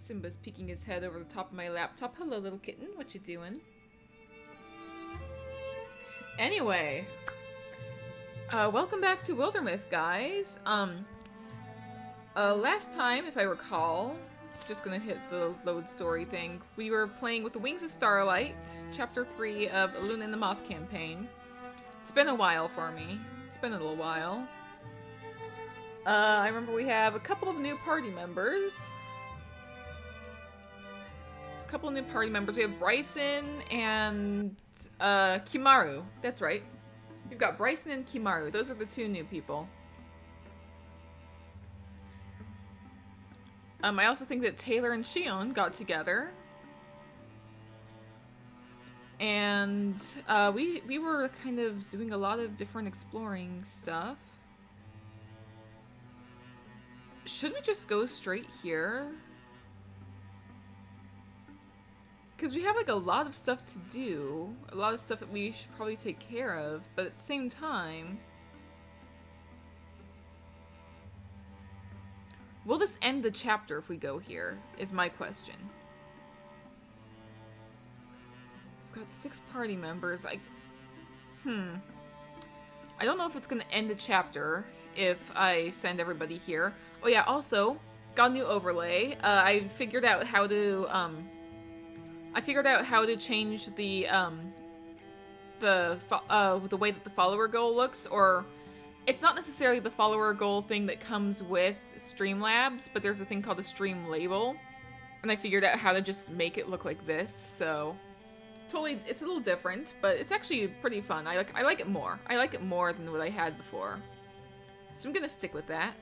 Simba's peeking his head over the top of my laptop. Hello, little kitten. What you doing? Anyway, welcome back to Wildermyth, guys. Last time, if I recall, just gonna hit the load story thing, we were playing with the Wings of Starlight, Chapter 3 of Eluna and the Moth campaign. It's been a while for me. It's been a little while. I remember we have a couple of new party members. We have Bryson and Kimaru. That's right. We've got Bryson and Kimaru. Those are the two new people. I also think that Taylor and Shion got together. And we were kind of doing a lot of different exploring stuff. Should we just go straight here? Because we have like a lot of stuff to do, a lot of stuff that we should probably take care of, but at the same time, will this end the chapter if we go here, is my question. We've got 6 party members. I don't know if it's gonna end the chapter if I send everybody here. Oh yeah, also, got a new overlay. I figured out how to, change the way that the follower goal looks, or it's not necessarily the follower goal thing that comes with Streamlabs, but there's a thing called a stream label, and I figured out how to just make it look like this. So totally, it's a little different, but it's actually pretty fun. I like it more. I like it more than what I had before, so I'm gonna stick with that.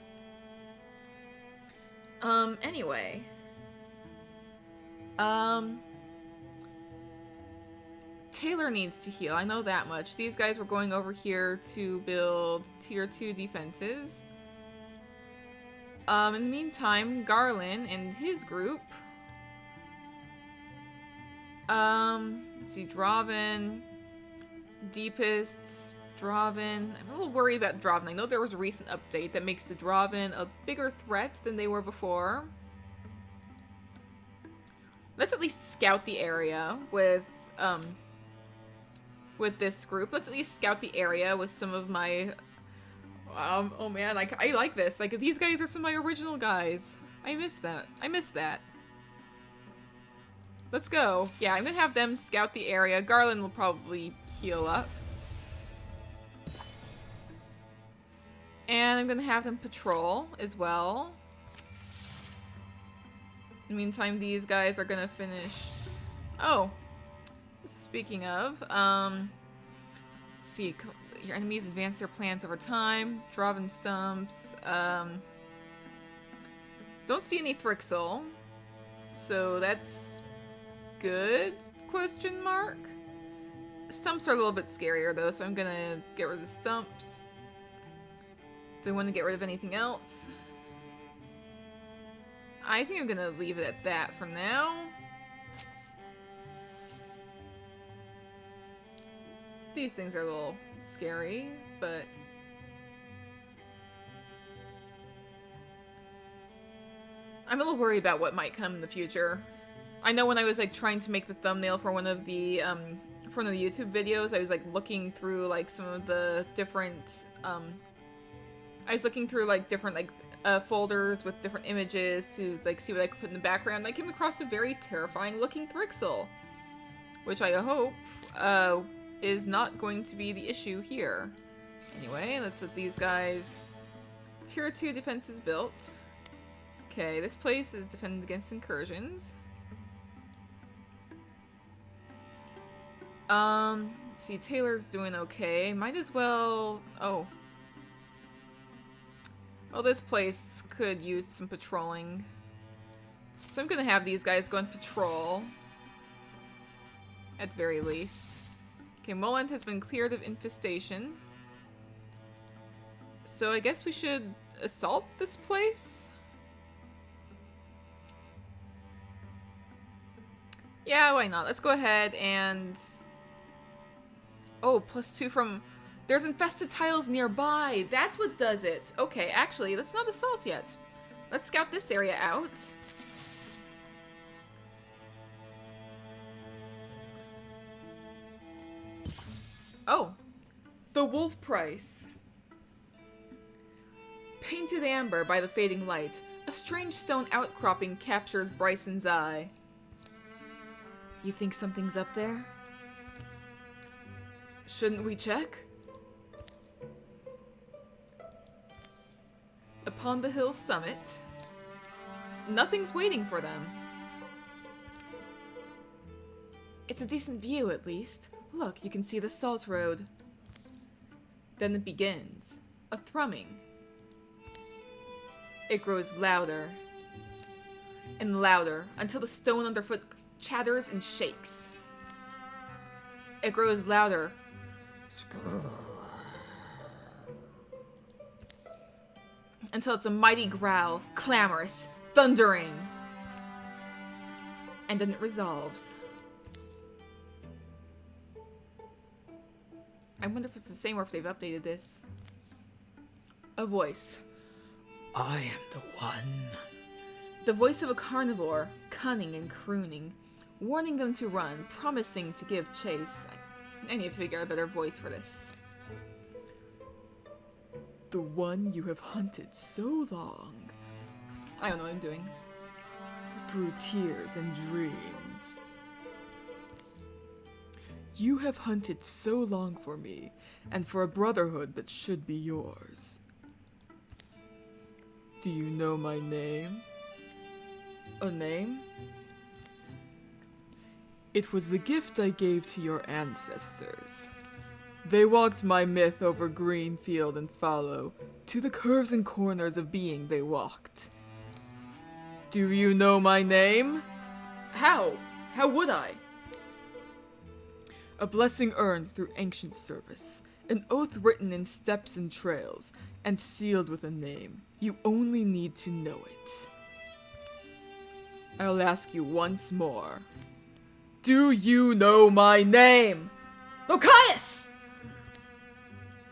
Anyway, Taylor needs to heal, I know that much. These guys were going over here to build tier 2 defenses. In the meantime, Garland and his group. Let's see, Draven, Deepists, Draven. I'm a little worried about Draven. I know there was a recent update that makes the Draven a bigger threat than they were before. Let's at least scout the area with this group. Let's at least scout the area with some of my, oh man, I like this. Like, these guys are some of my original guys. I miss that. Let's go. Yeah, I'm gonna have them scout the area. Garland will probably heal up. And I'm gonna have them patrol as well. In the meantime, these guys are gonna finish. Oh, speaking of, let's see, your enemies advance their plans over time. Draven stumps. Don't see any Thrixel, so that's good, question mark. Stumps are a little bit scarier though, so I'm gonna get rid of the stumps. Do I want to get rid of anything else? I think I'm gonna leave it at that for now. These things are a little scary, but I'm a little worried about what might come in the future. I know when I was like trying to make the thumbnail for one of the YouTube videos, I was like looking through like some of the different folders with different images to like see what I could put in the background. I came across a very terrifying looking Thrixel, which I hope is not going to be the issue here. Anyway, let's let these guys... Tier 2 defenses built. Okay, this place is defended against incursions. Let's see, Taylor's doing okay. Might as well... Oh. Well, this place could use some patrolling. So I'm gonna have these guys go and patrol. At the very least. Okay, Moland has been cleared of infestation. So I guess we should assault this place? Yeah, why not? Let's go ahead and... Oh, +2 from... There's infested tiles nearby! That's what does it! Okay, actually, let's not assault yet. Let's scout this area out. Oh. The wolf price. Painted amber by the fading light. A strange stone outcropping captures Bryson's eye. You think something's up there? Shouldn't we check? Upon the hill's summit, nothing's waiting for them. It's a decent view, at least. Look, you can see the salt road. Then it begins. A thrumming. It grows louder and louder until the stone underfoot chatters and shakes. It grows louder until it's a mighty growl, clamorous, thundering. And then it resolves. I wonder if it's the same or if they've updated this. A voice. I am the one. The voice of a carnivore, cunning and crooning, warning them to run, promising to give chase. I need to figure out a better voice for this. The one you have hunted so long. I don't know what I'm doing. Through tears and dreams. You have hunted so long for me, and for a brotherhood that should be yours. Do you know my name? A name? It was the gift I gave to your ancestors. They walked my myth over green field and fallow, to the curves and corners of being they walked. Do you know my name? How? How would I? A blessing earned through ancient service, an oath written in steps and trails, and sealed with a name. You only need to know it. I'll ask you once more. Do you know my name? Lokias!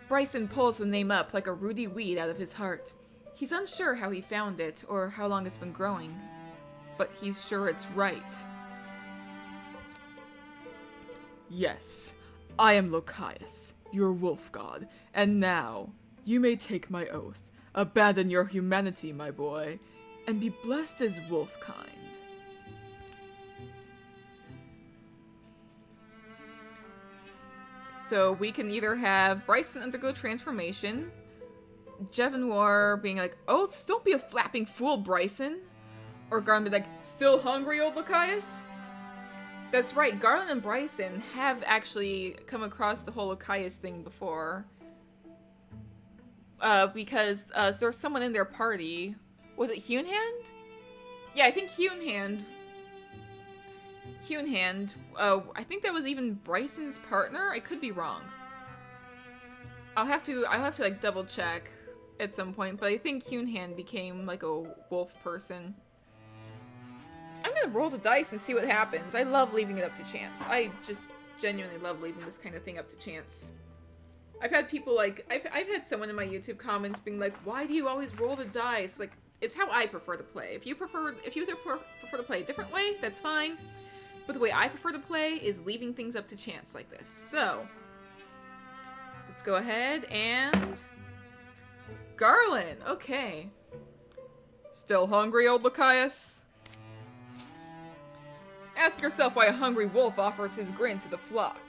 Bryson pulls the name up like a rooty weed out of his heart. He's unsure how he found it, or how long it's been growing. But he's sure it's right. Yes, I am Lokias, your wolf god, and now, you may take my oath, abandon your humanity, my boy, and be blessed as wolfkind. So we can either have Bryson undergo transformation, Jevin being like, oaths, don't be a flapping fool, Bryson, or Garland be like, still hungry, old Lokias? That's right, Garland and Bryson have actually come across the whole Lokias thing before. Because there was someone in their party. Was it Hewnhand? Yeah, I think Hewnhand. I think that was even Bryson's partner. I could be wrong. I'll have to like double check at some point, but I think Hewnhand became like a wolf person. So I'm gonna roll the dice and see what happens. I love leaving it up to chance. I just genuinely love leaving this kind of thing up to chance. I've had people like, I've had someone in my YouTube comments being like, why do you always roll the dice? Like, it's how I prefer to play. If you prefer to play a different way, that's fine. But the way I prefer to play is leaving things up to chance like this. So, let's go ahead and... Garland! Okay. Still hungry, old Lokias? Ask yourself why a hungry wolf offers his grain to the flock.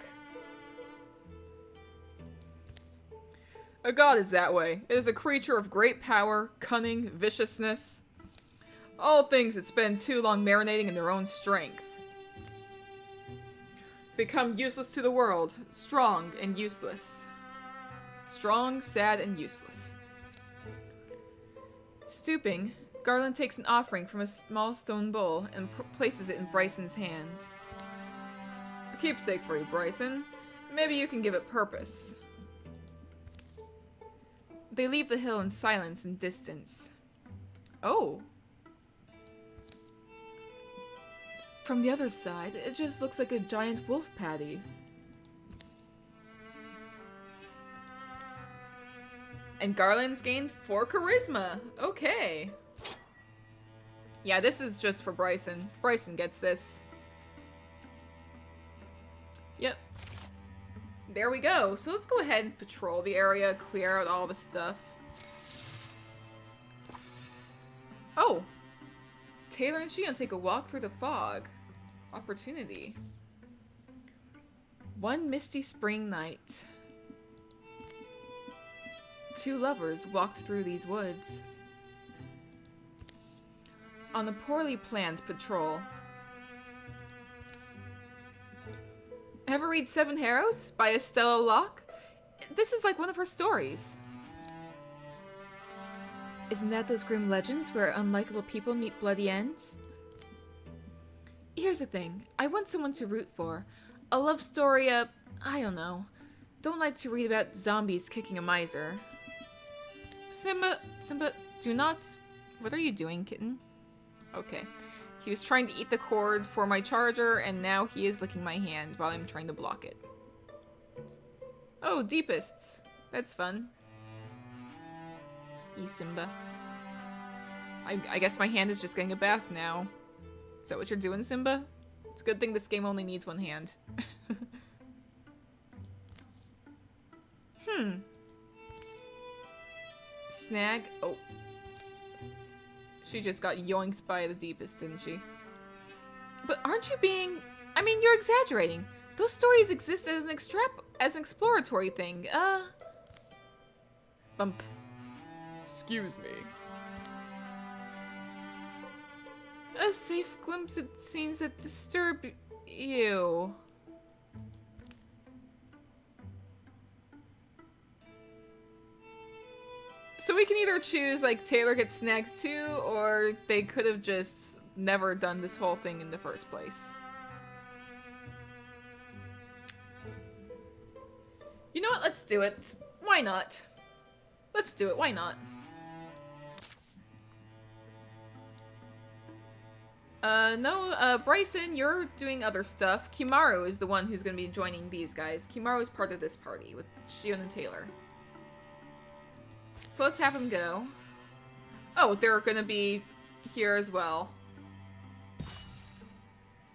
A god is that way. It is a creature of great power, cunning, viciousness. All things that spend too long marinating in their own strength. Become useless to the world, strong and useless. Strong, sad, and useless. Stooping, Garland takes an offering from a small stone bowl and places it in Bryson's hands. A keepsake for you, Bryson. Maybe you can give it purpose. They leave the hill in silence and distance. Oh. From the other side, it just looks like a giant wolf patty. And Garland's gained 4 charisma. Okay. Yeah, this is just for Bryson. Bryson gets this. Yep. there we go. So let's go ahead and patrol the area, clear out all the stuff. Oh! Taylor and Shion take a walk through the fog. Opportunity. One misty spring night. Two lovers walked through these woods. On a poorly planned patrol. Ever read Seven Harrows by Estella Locke? This is like one of her stories. Isn't that those grim legends where unlikable people meet bloody ends? Here's the thing. I want someone to root for. A love story, I don't know. Don't like to read about zombies kicking a miser. Simba, do not... What are you doing, kitten? Okay. He was trying to eat the cord for my charger, and now he is licking my hand while I'm trying to block it. Oh, deepists. That's fun. Simba. I guess my hand is just getting a bath now. Is that what you're doing, Simba? It's a good thing this game only needs one hand. Snag. Oh. She just got yoinked by the deepest, didn't she? But aren't you being... I mean, you're exaggerating. Those stories exist as an exploratory thing. Bump. Excuse me. A safe glimpse at scenes that disturb you. So we can either choose, like, Taylor gets snagged too, or they could have just never done this whole thing in the first place. You know what? Let's do it. Why not? Let's do it. Why not? No, Bryson, you're doing other stuff. Kimaru is the one who's going to be joining these guys. Kimaru is part of this party with Shion and Taylor. So let's have them go. Oh, they're going to be here as well.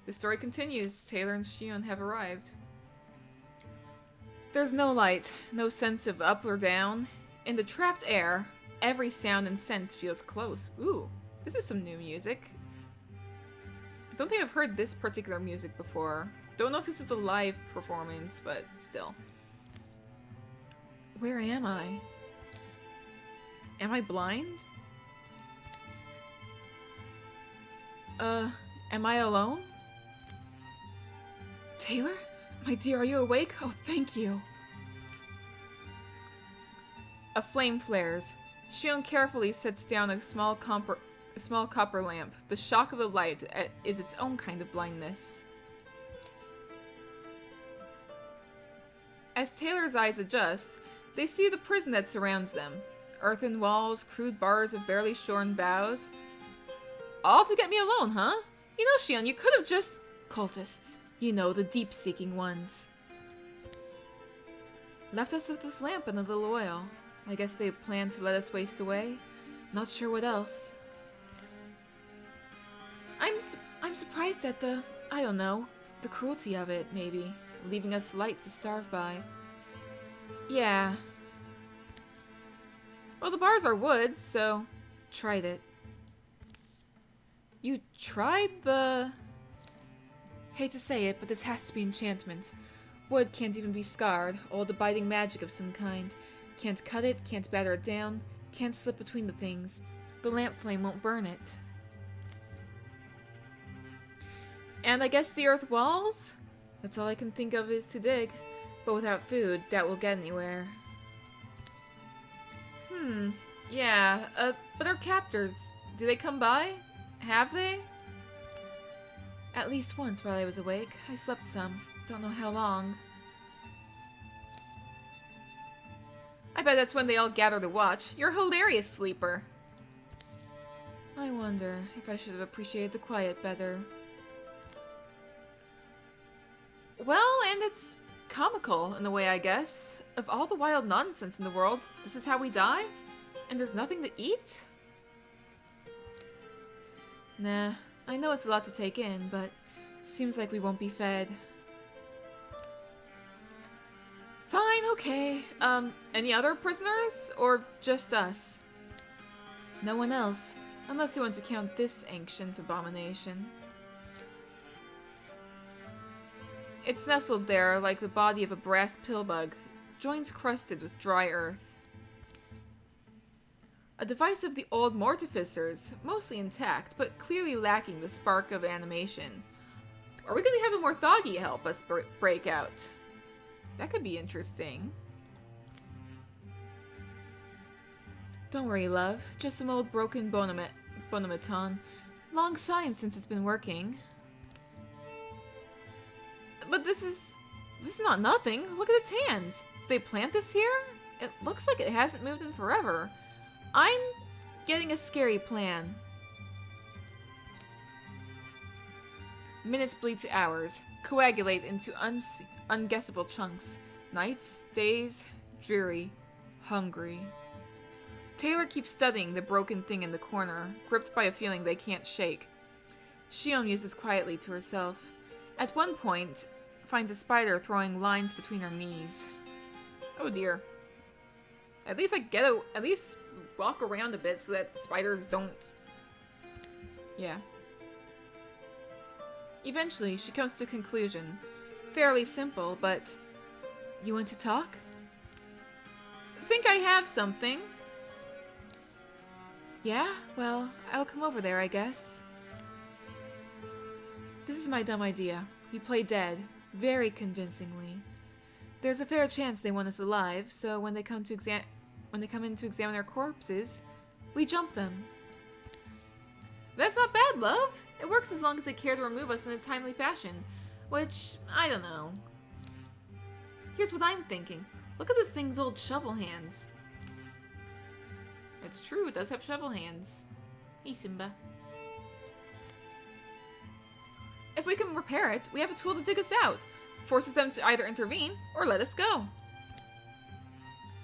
The story continues. Taylor and Shion have arrived. There's no light, no sense of up or down. In the trapped air, every sound and sense feels close. Ooh, this is some new music. I don't think I've heard this particular music before. Don't know if this is the live performance, but still. Where am I? Am I blind? Am I alone? Taylor? My dear, are you awake? Oh, thank you. A flame flares. Shion carefully sets down a small copper lamp. The shock of the light is its own kind of blindness. As Taylor's eyes adjust, they see the prison that surrounds them. Earthen walls, crude bars of barely shorn boughs. All to get me alone, huh? You know, Shion, you could have just... Cultists. You know, the deep-seeking ones. Left us with this lamp and a little oil. I guess they plan to let us waste away. Not sure what else. I'm surprised at the... I don't know. The cruelty of it, maybe. Leaving us light to starve by. Yeah. Well, the bars are wood, so... Tried it. You tried the... Hate to say it, but this has to be enchantment. Wood can't even be scarred, old abiding magic of some kind. Can't cut it, can't batter it down, can't slip between the things. The lamp flame won't burn it. And I guess the earth walls? That's all I can think of is to dig. But without food, doubt we'll get anywhere. Yeah, but our captors, do they come by? Have they? At least once while I was awake. I slept some. Don't know how long. I bet that's when they all gather to watch. You're a hilarious sleeper. I wonder if I should have appreciated the quiet better. Well, and it's comical in a way, I guess. Of all the wild nonsense in the world, this is how we die? And there's nothing to eat? Nah, I know it's a lot to take in, but seems like we won't be fed. Okay, any other prisoners? Or just us? No one else, unless you want to count this ancient abomination. It's nestled there like the body of a brass pillbug, joints crusted with dry earth. A device of the old mortificers, mostly intact, but clearly lacking the spark of animation. Are we going to have a Morthagi help us break out? That could be interesting. Don't worry, love. Just some old broken bonomaton. Long time since it's been working. But this is not nothing. Look at its hands. Did they plant this here? It looks like it hasn't moved in forever. I'm getting a scary plan. Minutes bleed to hours, coagulate into unguessable chunks. Nights, days, dreary, hungry. Taylor keeps studying the broken thing in the corner, gripped by a feeling they can't shake. Shion muses quietly to herself. At one point, finds a spider throwing lines between her knees. Oh dear. At least at least walk around a bit so that spiders don't... Yeah. Eventually, she comes to a conclusion. Fairly simple, but... You want to talk? I think I have something. Yeah? Well, I'll come over there, I guess. This is my dumb idea. We play dead, very convincingly. There's a fair chance they want us alive, so when they come in to examine our corpses, we jump them. That's not bad, love. It works as long as they care to remove us in a timely fashion, which, I don't know. Here's what I'm thinking. Look at this thing's old shovel hands. It's true, it does have shovel hands. Hey, Simba. If we can repair it, we have a tool to dig us out. Forces them to either intervene or let us go.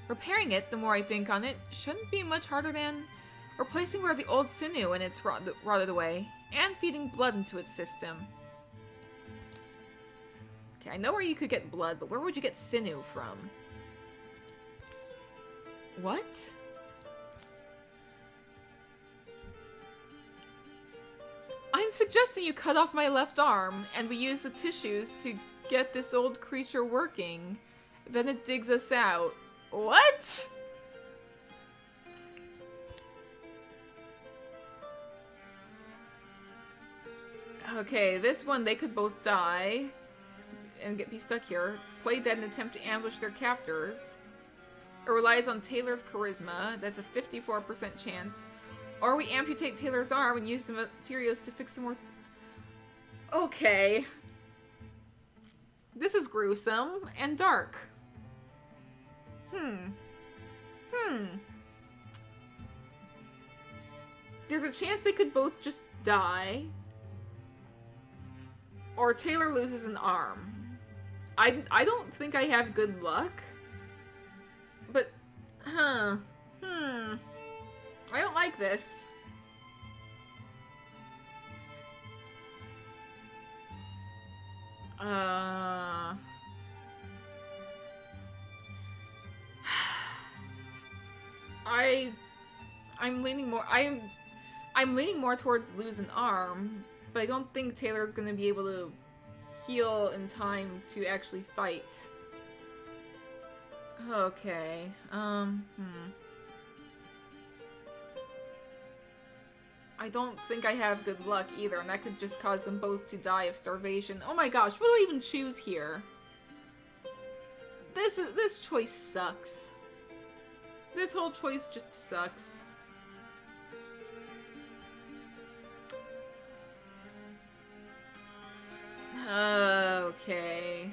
Repairing it, the more I think on it, shouldn't be much harder than replacing where the old sinew and it's rotted away, and feeding blood into its system. Okay, I know where you could get blood, but where would you get sinew from? What? I'm suggesting you cut off my left arm, and we use the tissues to get this old creature working. Then it digs us out. What? Okay, this one, they could both die and be stuck here. Play dead and attempt to ambush their captors. It relies on Taylor's charisma. That's a 54% chance. Or we amputate Taylor's arm and use the materials to fix some more... Okay. This is gruesome and dark. There's a chance they could both just die. Or Taylor loses an arm. I don't think I have good luck. But, I don't like this. I'm leaning more towards lose an arm, but I don't think Taylor's gonna be able to heal in time to actually fight. Okay, I don't think I have good luck either, and that could just cause them both to die of starvation. Oh my gosh, what do I even choose here? This choice sucks. This whole choice just sucks. Okay.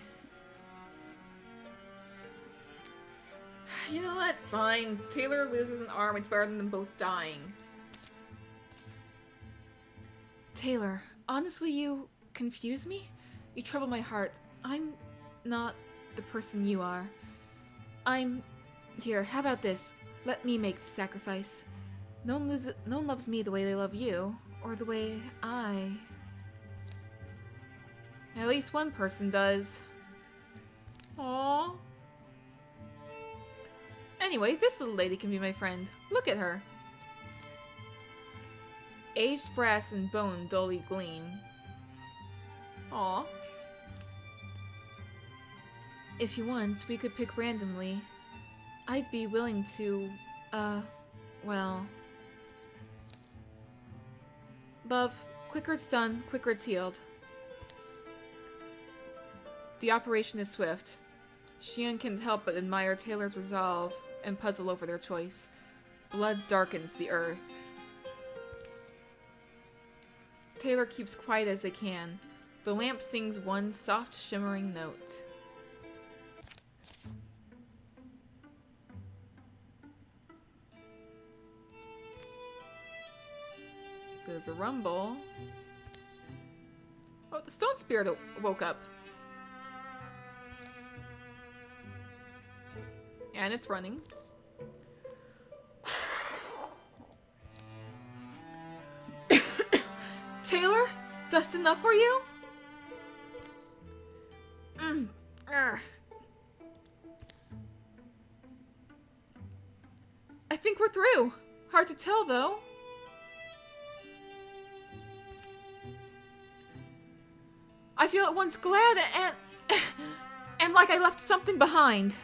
You know what? Fine. Taylor loses an arm. It's better than them both dying. Taylor, honestly, you confuse me? You trouble my heart. I'm not the person you are. Here, how about this? Let me make the sacrifice. No one loves me the way they love you, or the way I... At least one person does. Aww. Anyway, this little lady can be my friend. Look at her. Aged brass and bone dully gleam. Aw. If you want, we could pick randomly. I'd be willing to, well... Love, quicker it's done, quicker it's healed. The operation is swift. Shion can't help but admire Taylor's resolve and puzzle over their choice. Blood darkens the earth. Taylor keeps quiet as they can. The lamp sings one soft, shimmering note. There's a rumble. Oh, the stone spirit woke up. And it's running. Taylor? Dust enough for you? I think we're through. Hard to tell, though. I feel at once glad and like I left something behind.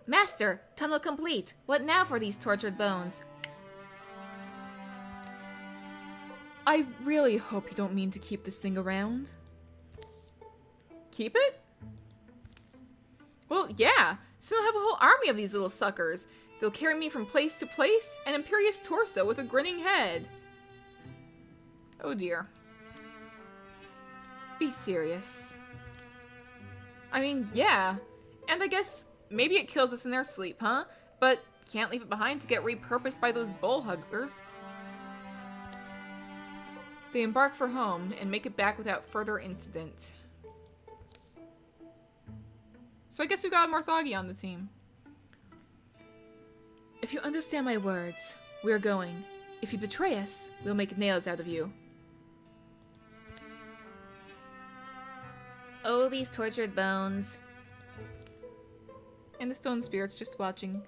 Master, tunnel complete. What now for these tortured bones? I really hope you don't mean to keep this thing around. Keep it? Well, yeah. Soon I'll have a whole army of these little suckers. They'll carry me from place to place, an imperious torso with a grinning head. Oh dear. Be serious. I mean, yeah. And I guess maybe it kills us in their sleep, huh? But can't leave it behind to get repurposed by those bull huggers. They embark for home and make it back without further incident. So I guess we got Morthagi on the team. If you understand my words, we're going. If you betray us, we'll make nails out of you. Oh, these tortured bones. And the stone spirit's just watching.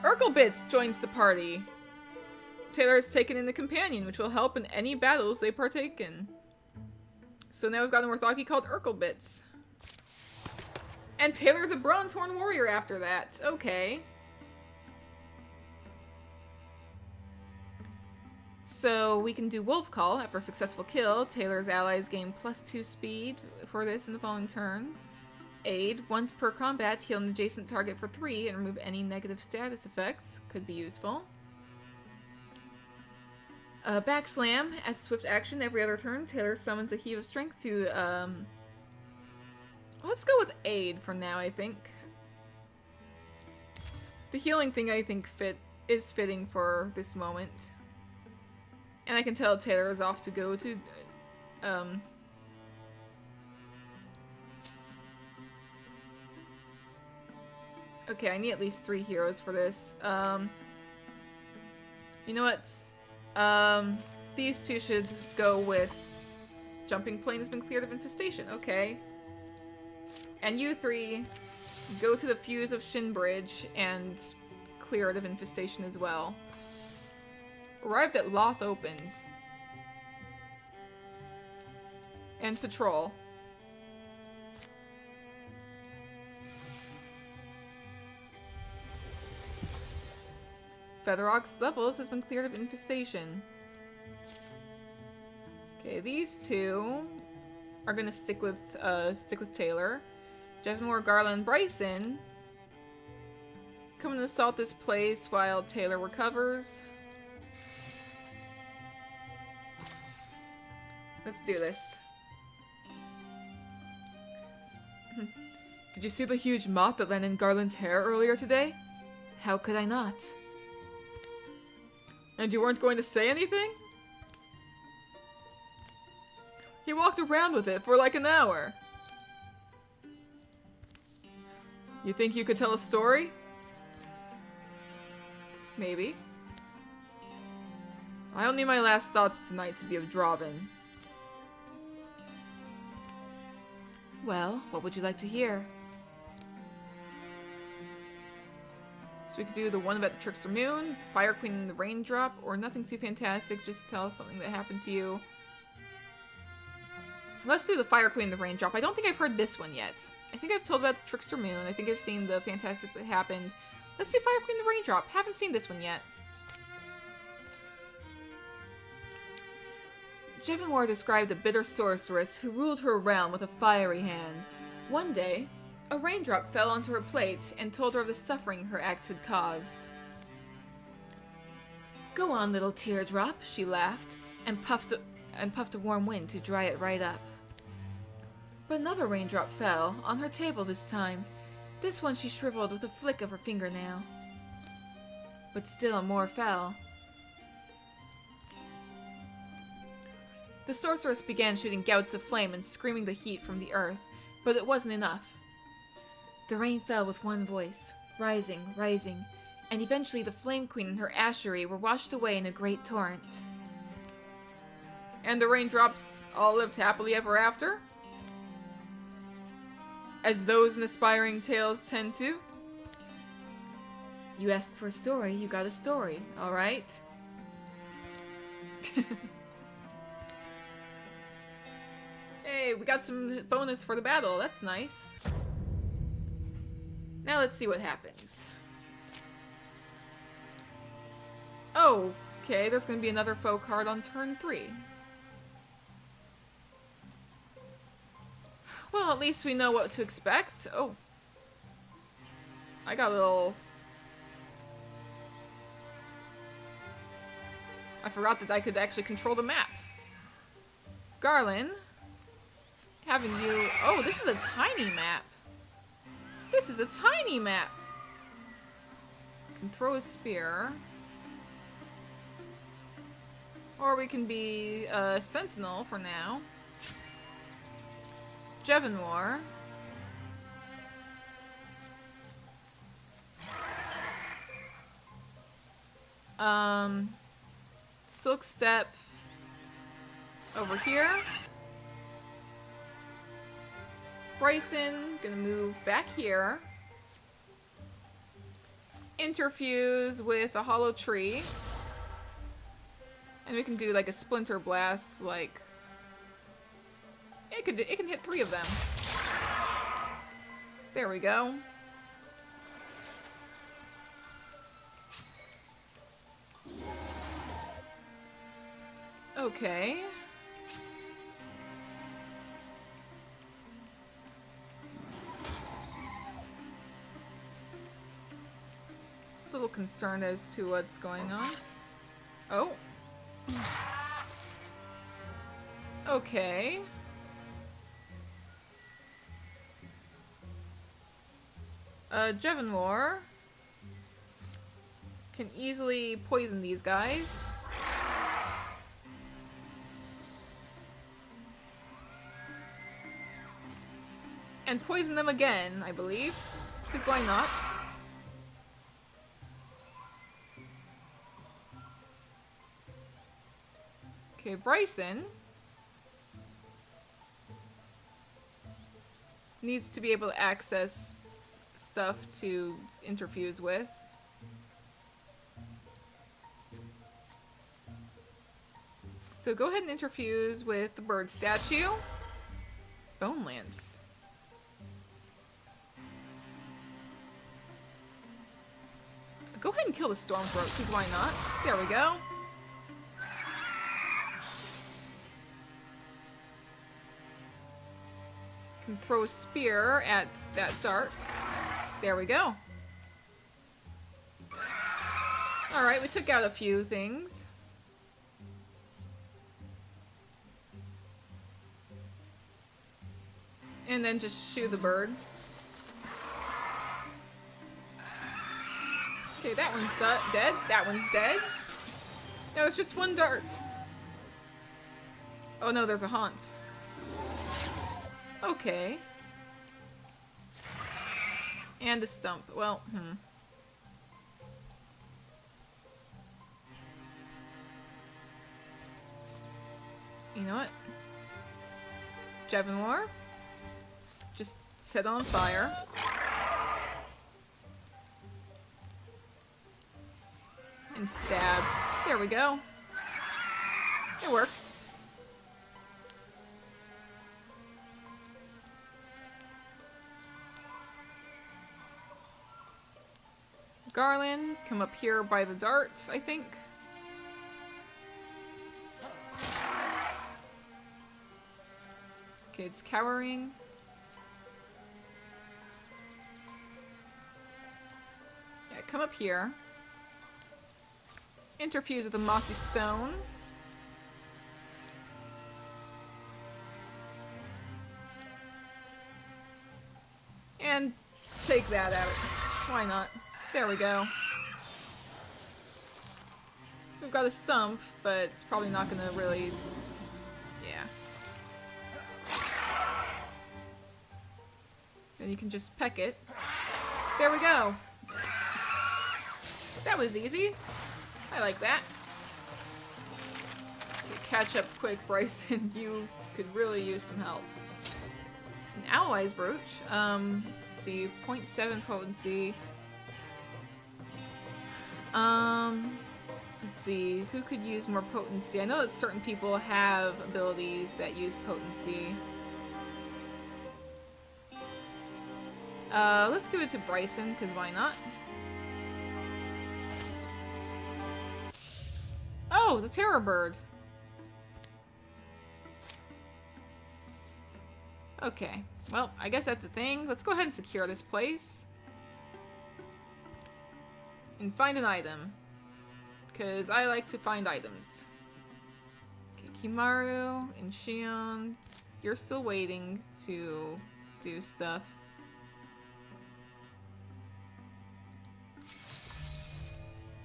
Urkelbits joins the party. Taylor has taken in the companion, which will help in any battles they partake in. So now we've got a Morthagi called Urkelbits. And Taylor's a Bronzehorn warrior after that. Okay. So we can do Wolf Call after a successful kill. Taylor's allies gain +2 speed for this in the following turn. Aid, once per combat, heal an adjacent target for 3 and remove any negative status effects. Could be useful. Backslam, as a swift action every other turn, Taylor summons a heave of strength to, let's go with Aid for now, I think. The healing thing, I think, is fitting for this moment. And I can tell Taylor is off to go to, Okay, I need at least 3 heroes for this. You know what? These two should go with Jumping Plane has been cleared of infestation. Okay. And you 3 go to the Fuse of Shin Bridge and clear it of infestation as well. Arrived at Loth Opens. And patrol. Featherrock's Levels has been cleared of infestation. Okay, these two are gonna stick with Taylor. Jeffenor, Garland, Bryson come and assault this place while Taylor recovers. Let's do this. Did you see the huge moth that landed in Garland's hair earlier today? How could I not? And you weren't going to say anything? He walked around with it for like an hour. You think you could tell a story? Maybe. I don't need my last thoughts tonight to be of Draven. Well, what would you like to hear? So we could do the one about the Trickster Moon, Fire Queen and the Raindrop, or nothing too fantastic, just tell something that happened to you. Let's do the Fire Queen and the Raindrop. I don't think I've heard this one yet. I think I've told about the Trickster Moon. I think I've seen the fantastic that happened. Let's do Fire Queen and the Raindrop. Haven't seen this one yet. Jevonwar described a bitter sorceress who ruled her realm with a fiery hand. One day, a raindrop fell onto her plate and told her of the suffering her acts had caused. Go on, little teardrop, she laughed, and puffed a warm wind to dry it right up. But another raindrop fell, on her table this time. This one she shriveled with a flick of her fingernail. But still more fell. The sorceress began shooting gouts of flame and screaming the heat from the earth, but it wasn't enough. The rain fell with one voice, rising, rising, and eventually the Flame Queen and her ashery were washed away in a great torrent. And the raindrops all lived happily ever after? As those in aspiring tales tend to? You asked for a story, you got a story, alright? Hey, we got some bonus for the battle. That's nice. Now let's see what happens. Oh, okay, there's going to be another foe card on turn 3. Well, at least we know what to expect. Oh. I got a little... I forgot that I could actually control the map. Garland. Having you... Oh, this is a tiny map. This is a tiny map. Can throw a spear. Or we can be a sentinel for now. Jevonwar. Silk Step over here. Bryson, gonna move back here. Interfuse with a hollow tree. And we can do like a splinter blast, like it can hit 3 of them. There we go. Okay. A little concerned as to what's going on. Oh. Okay. Jevonwar can easily poison these guys. And poison them again, I believe. Because why not? Okay, Bryson needs to be able to access stuff to interfuse with. So go ahead and interfuse with the bird statue. Bone Lance. Go ahead and kill the Stormthroat, because why not? There we go. Can throw a spear at that dart. There we go. Alright, we took out a few things. And then just shoot the bird. Okay, that one's dead. That one's dead. That was just one dart. Oh no, there's a haunt. Okay. And a stump. Well, You know what? Jevonwar. just set on fire. And stab. There we go. It works. Garland, come up here by the dart, I think. Okay, it's cowering. Yeah, come up here. Interfuse with the mossy stone. And take that out. Why not? There we go. We've got a stump, but it's probably not gonna really... Yeah. Then you can just peck it. There we go. That was easy. I like that. Okay, catch up quick, Bryson. You could really use some help. An Alloy's Brooch. Let's see, 0.7 potency. Let's see, who could use more potency? I know that certain people have abilities that use potency. Let's give it to Bryson, because why not? Oh, the Terror Bird. Okay, well, I guess that's a thing. Let's go ahead and secure this place. And find an item. Because I like to find items. Okay, Kimaru and Shion, you're still waiting to do stuff.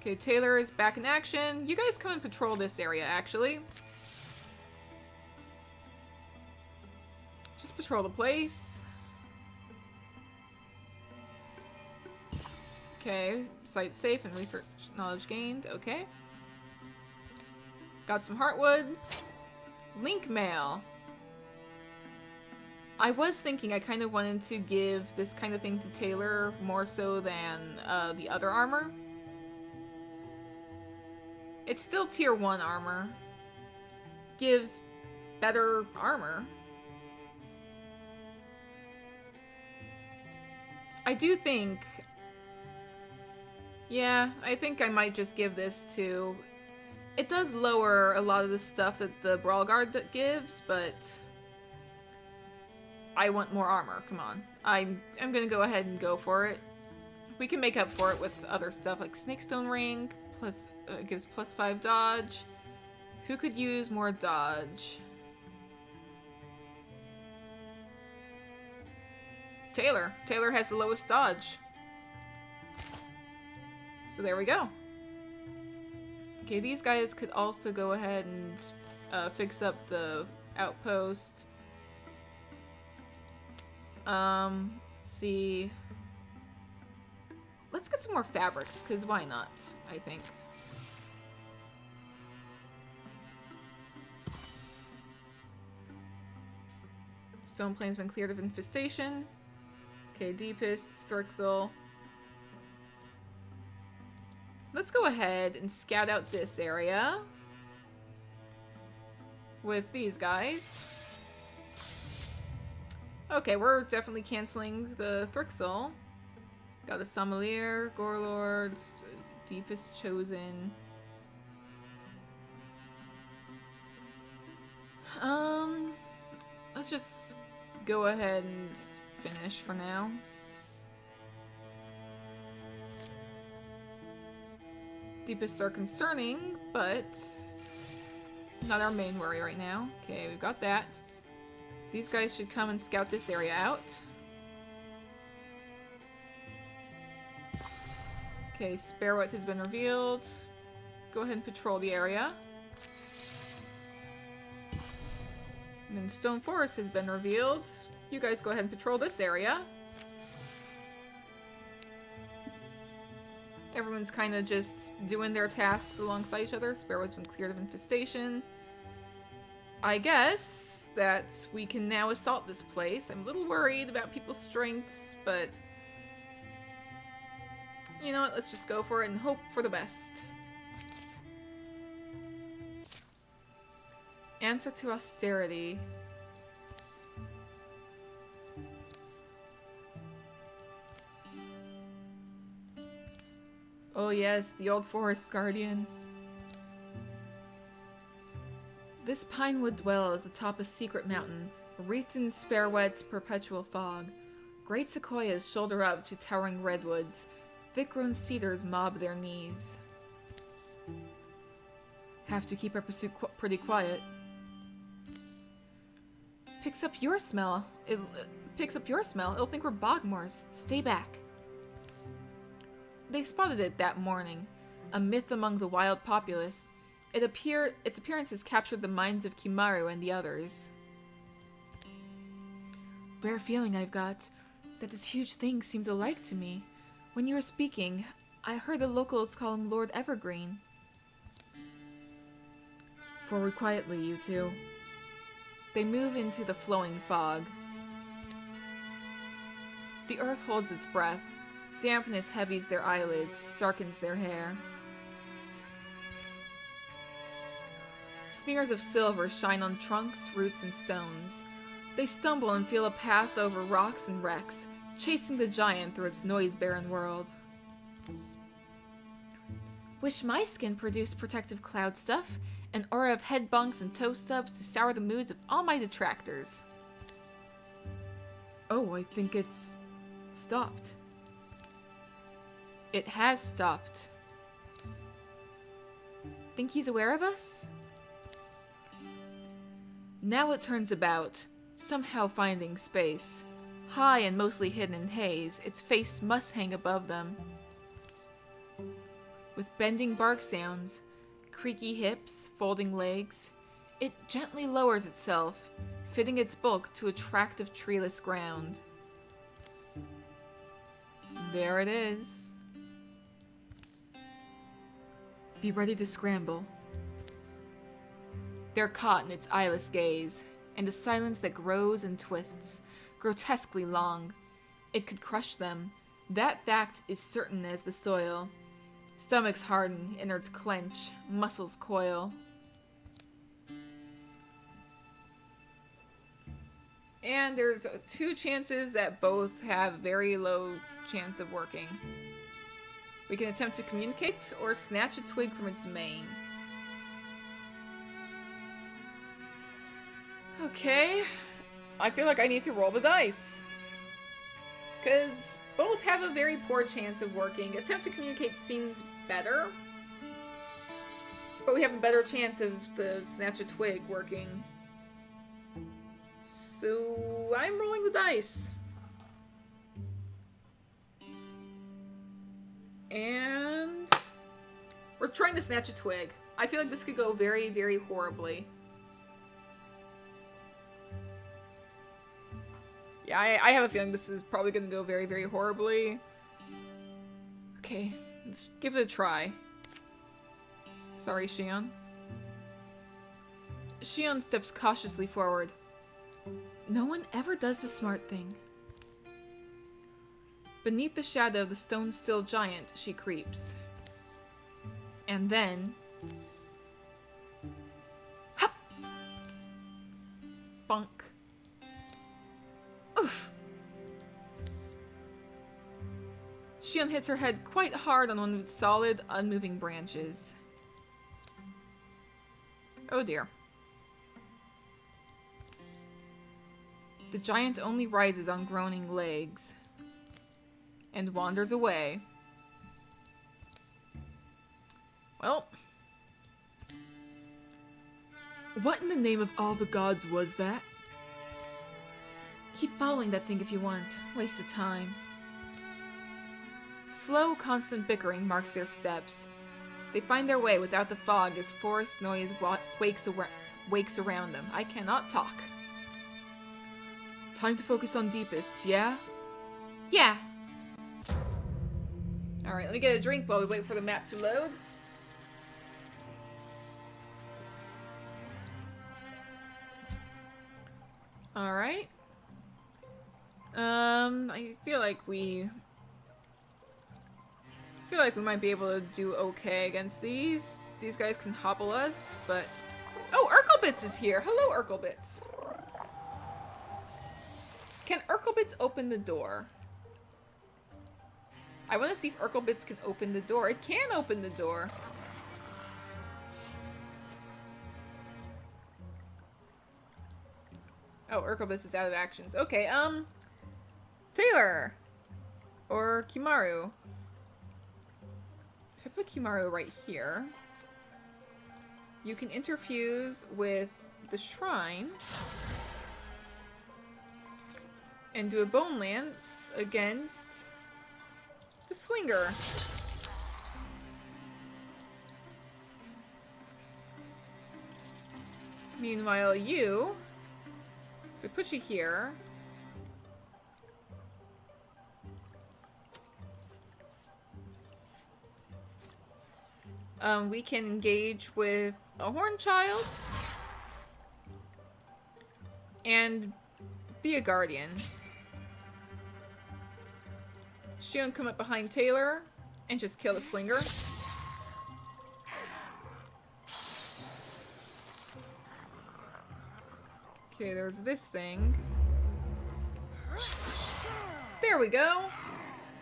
Okay, Taylor is back in action. You guys come and patrol this area, actually. Just patrol the place. Okay, site safe and research knowledge gained. Okay. Got some heartwood. Link mail. I was thinking I kind of wanted to give this kind of thing to Taylor more so than the other armor. It's still tier 1 armor. Gives better armor. I do think... Yeah, I think I might just give this to... It does lower a lot of the stuff that the Brawl Guard gives, but... I want more armor, come on. I'm gonna go ahead and go for it. We can make up for it with other stuff like Snakestone Ring, plus gives +5 dodge. Who could use more dodge? Taylor. Taylor has the lowest dodge. So there we go. Okay, these guys could also go ahead and fix up the outpost. Let's see. Let's get some more fabrics, because why not, I think. Stone Plain's been cleared of infestation. Okay, Deepists, Thrixel. Let's go ahead and scout out this area with these guys. Okay, we're definitely canceling the Thrixel. Got a Sommelier, Gorelord, Deepest Chosen. Let's just go ahead and finish for now. Deepists are concerning, but not our main worry right now. Okay, we've got that. These guys should come and scout this area out. Okay, Sparewet has been revealed. Go ahead and patrol the area. And then Stone Forest has been revealed. You guys go ahead and patrol this area. Everyone's kind of just doing their tasks alongside each other. Sparrow's been cleared of infestation. I guess that we can now assault this place. I'm a little worried about people's strengths, but you know what? Let's just go for it and hope for the best. Answer to austerity. Oh yes, the old forest guardian. This pine wood dwells atop a secret mountain, wreathed in Sparewet's perpetual fog. Great sequoias shoulder up to towering redwoods. Thick-grown cedars mob their knees. Have to keep our pursuit pretty quiet. Picks up your smell. It'll think we're Bogmores. Stay back. They spotted it that morning, a myth among the wild populace. Its appearances captured the minds of Kimaru and the others. Rare feeling I've got, that this huge thing seems alike to me. When you were speaking, I heard the locals call him Lord Evergreen. Forward quietly, you two. They move into the flowing fog. The earth holds its breath. Dampness heavies their eyelids, darkens their hair. Smears of silver shine on trunks, roots, and stones. They stumble and feel a path over rocks and wrecks, chasing the giant through its noise-barren world. Wish my skin produced protective cloud stuff, an aura of head bunks and toe stubs to sour the moods of all my detractors. Oh, I think it's stopped. It has stopped. Think he's aware of us? Now it turns about, somehow finding space. High and mostly hidden in haze, its face must hang above them. With bending bark sounds, creaky hips, folding legs, it gently lowers itself, fitting its bulk to a tract of treeless ground. There it is. Be ready to scramble. They're caught in its eyeless gaze, and a silence that grows and twists, grotesquely long. It could crush them. That fact is certain as the soil. Stomachs harden, innards clench, muscles coil. And there's 2 chances that both have very low chance of working. We can attempt to communicate or snatch a twig from its mane. Okay. I feel like I need to roll the dice. Because both have a very poor chance of working. Attempt to communicate seems better. But we have a better chance of the snatch a twig working. So I'm rolling the dice. And we're trying to snatch a twig. I feel like this could go very, very horribly. Yeah, I have a feeling this is probably going to go very, very horribly. Okay, let's give it a try. Sorry, Shion. Shion steps cautiously forward. No one ever does the smart thing. Beneath the shadow of the stone-still giant, she creeps. And then... Hup! Bunk. Oof! Shion hits her head quite hard on one of its solid, unmoving branches. Oh dear. The giant only rises on groaning legs. And wanders away. Well. What in the name of all the gods was that? Keep following that thing if you want. Waste of time. Slow, constant bickering marks their steps. They find their way without the fog as forest noise wakes around them. I cannot talk. Time to focus on deepest, yeah? Yeah. Alright, let me get a drink while we wait for the map to load. Alright. I feel like we might be able to do okay against these. These guys can hobble us, but... Oh, Urkelbits is here! Hello, Urkelbits! Can Urkelbits open the door? I want to see if Urkelbits can open the door. It can open the door! Oh, Urkelbits is out of actions. Okay, Taylor! Or Kimaru. If I put Kimaru right here, you can interfuse with the shrine and do a bone lance against the slinger. Meanwhile, you, if I put you here, we can engage with a horn child and be a guardian. Shion come up behind Taylor and just kill the slinger. Okay, there's this thing. There we go!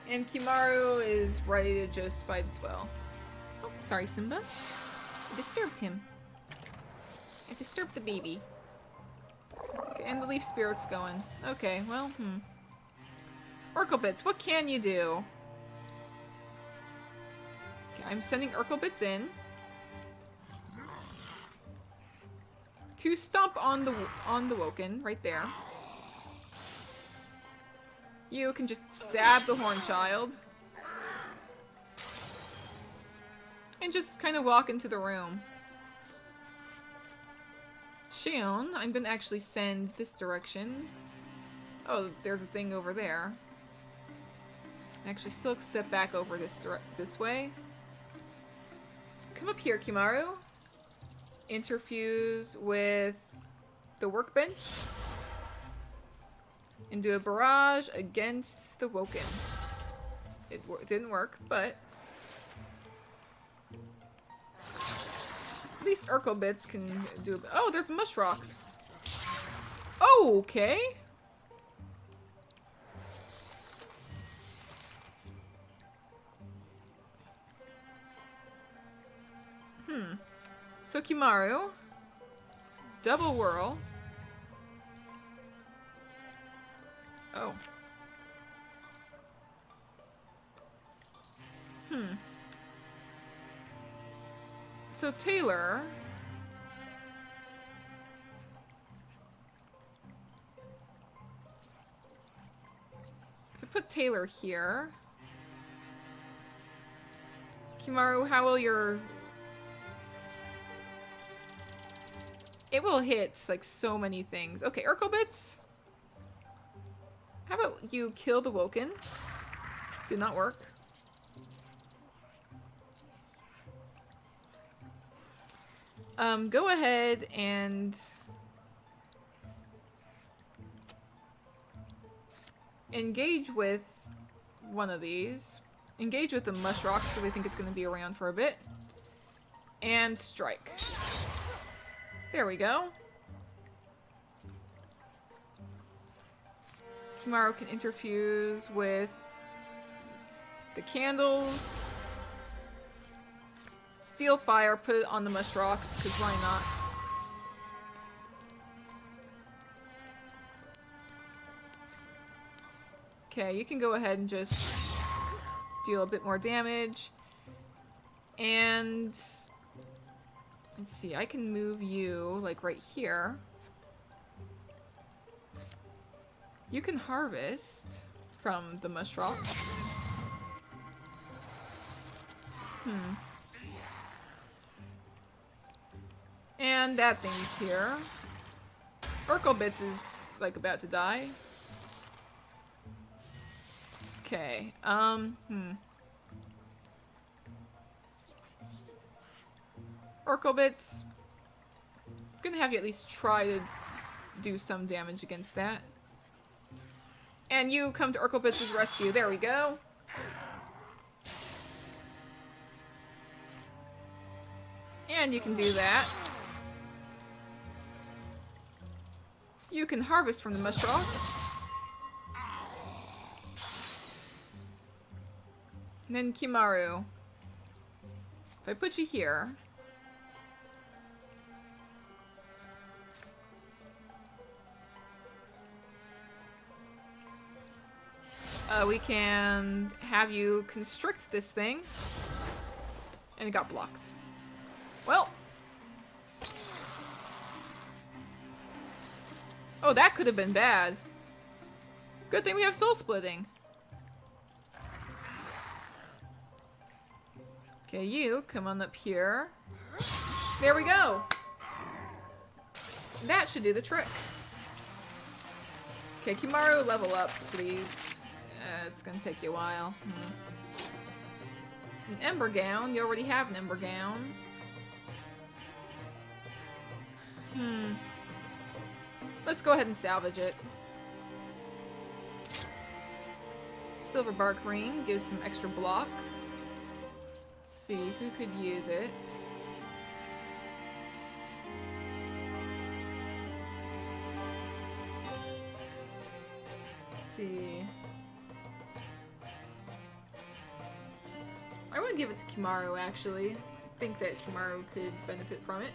And Kimaru is ready to just fight as well. Oh, sorry, Simba. I disturbed him. I disturbed the baby. Okay, and the leaf spirit's going. Okay, well, Urkelbits, what can you do? Okay, I'm sending Urkelbits in to stomp on the Woken, right there. You can just stab the horn child. And just kind of walk into the room. Shion, I'm gonna actually send this direction. Oh, there's a thing over there. Actually, still step back over this way. Come up here, Kimaru. Interfuse with the workbench. And do a barrage against the Woken. It didn't work, but... At least Urkelbits can do a... Oh, there's mush rocks. Oh, okay. So Kimaru, double whirl. Oh. So Taylor... If I put Taylor here... Kimaru, how will your... It will hit, like, so many things. Okay, Urkelbits. How about you kill the Woken? Did not work. Go ahead and... engage with one of these. Engage with the mush rocks, because I think it's going to be around for a bit. And strike. There we go. Kimaru can interfuse with the candles. Steal fire, put it on the mush rocks, because why not? Okay, you can go ahead and just deal a bit more damage. And... let's see, I can move you, like, right here. You can harvest from the mush rocks. And that thing's here. Urkelbits is, like, about to die. Okay, Urkelbits, I'm gonna have you at least try to do some damage against that. And you come to Urkelbitz's rescue. There we go. And you can do that. You can harvest from the mushrocks. And then Kimaru. If I put you here. We can have you constrict this thing. And it got blocked. Well. Oh, that could have been bad. Good thing we have soul splitting. Okay, you come on up here. There we go. That should do the trick. Okay, Kimaru, level up, please. It's gonna take you a while. An Ember Gown. You already have an Ember Gown. Let's go ahead and salvage it. Silver Bark Ring gives some extra block. Let's see, who could use it? Let's see. I want to give it to Kimaru, actually. I think that Kimaru could benefit from it.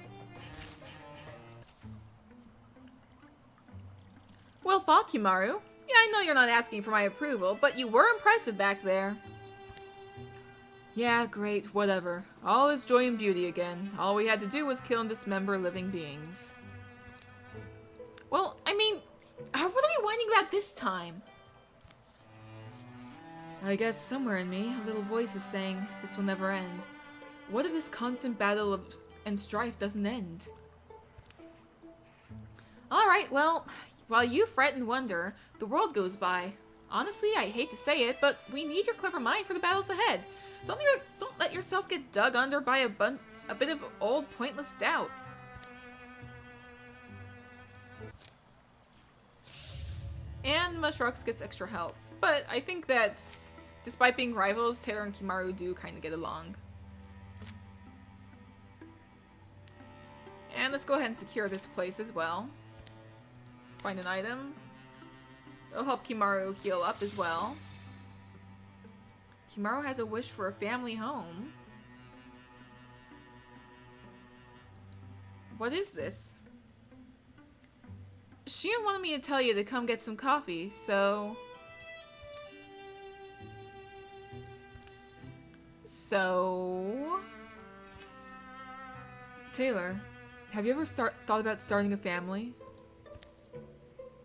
Well fought, Kimaru. Yeah, I know you're not asking for my approval, but you were impressive back there. Yeah, great, whatever. All is joy and beauty again. All we had to do was kill and dismember living beings. Well, I mean, what are we whining about this time? I guess somewhere in me, a little voice is saying this will never end. What if this constant battle and strife doesn't end? Alright, well, while you fret and wonder, the world goes by. Honestly, I hate to say it, but we need your clever mind for the battles ahead. Don't let yourself get dug under by a bit of old pointless doubt. And Mushrux gets extra health. But I think that, despite being rivals, Taylor and Kimaru do kind of get along. And let's go ahead and secure this place as well. Find an item. It'll help Kimaru heal up as well. Kimaru has a wish for a family home. What is this? Shion wanted me to tell you to come get some coffee, so... Taylor, have you ever thought about starting a family?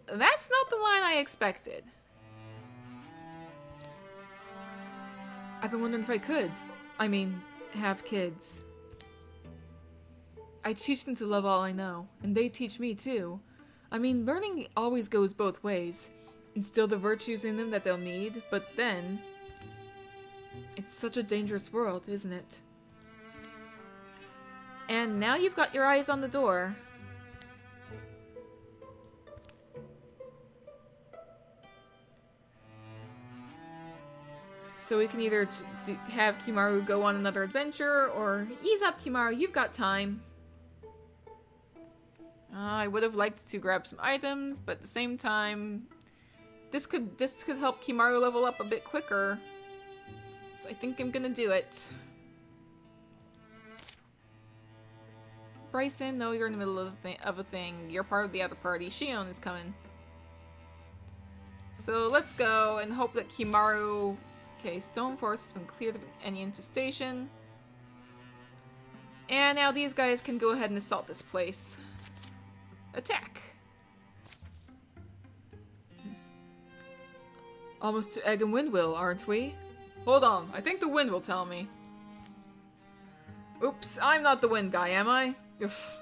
That's not the line I expected. I've been wondering if I could. I mean, have kids. I teach them to love all I know, and they teach me too. I mean, learning always goes both ways. Instill the virtues in them that they'll need, but then... It's such a dangerous world, isn't it? And now you've got your eyes on the door. So we can either have Kimaru go on another adventure, or ease up, Kimaru, you've got time. I would have liked to grab some items, but at the same time, this could help Kimaru level up a bit quicker. So I think I'm gonna do it. Bryson, no, you're in the middle of a thing. You're part of the other party. Shion is coming. So let's go and hope that Kimaru... Okay, Stone Forest has been cleared of any infestation. And now these guys can go ahead and assault this place. Attack! Almost to Egg and Wind will, aren't we? Hold on, I think the wind will tell me. Oops, I'm not the wind guy, am I? Oof.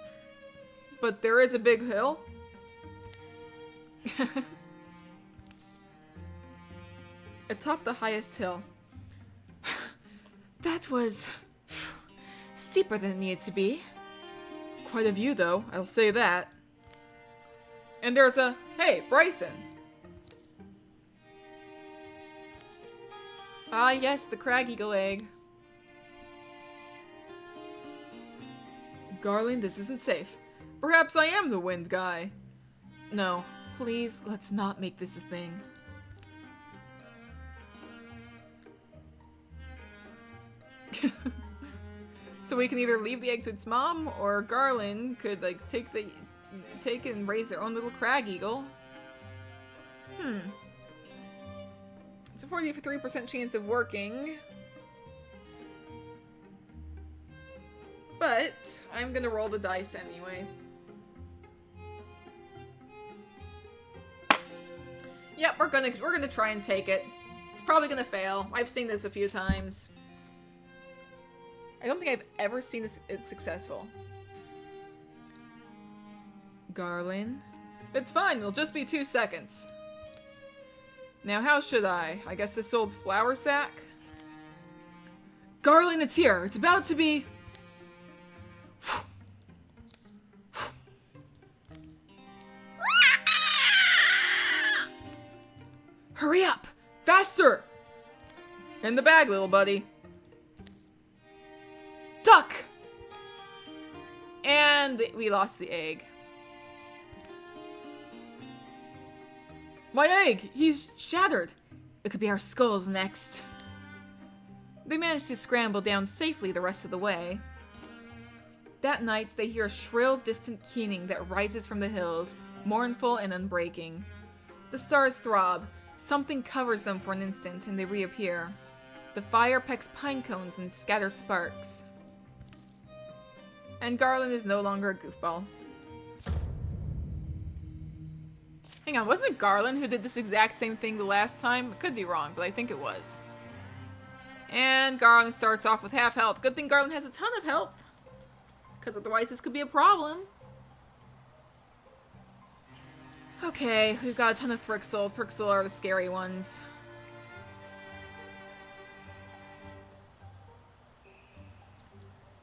But there is a big hill. Atop the highest hill. That was... steeper than it needed to be. Quite a view, though, I'll say that. And there's a, hey, Bryson. Ah, yes, the crag eagle egg. Garland, this isn't safe. Perhaps I am the wind guy. No, please, let's not make this a thing. So we can either leave the egg to its mom, or Garland could, like, take and raise their own little crag eagle. It's a 43% chance of working. But I'm gonna roll the dice anyway. Yep, we're gonna try and take it. It's probably gonna fail. I've seen this a few times. I don't think I've ever seen it successful. Garland? It's fine, it'll just be 2 seconds. Now how should I? I guess this old flour sack? Garland, it's here! It's about to be... Hurry up! Faster! In the bag, little buddy. Duck! And we lost the egg. My egg! He's shattered! It could be our skulls next. They managed to scramble down safely the rest of the way. That night, they hear a shrill, distant keening that rises from the hills, mournful and unbreaking. The stars throb. Something covers them for an instant, and they reappear. The fire pecks pine cones and scatters sparks. And Garland is no longer a goofball. Hang on, wasn't it Garland who did this exact same thing the last time? I could be wrong, but I think it was. And Garland starts off with half health. Good thing Garland has a ton of health, because otherwise this could be a problem. Okay, we've got a ton of Thrixel. Thrixel are the scary ones.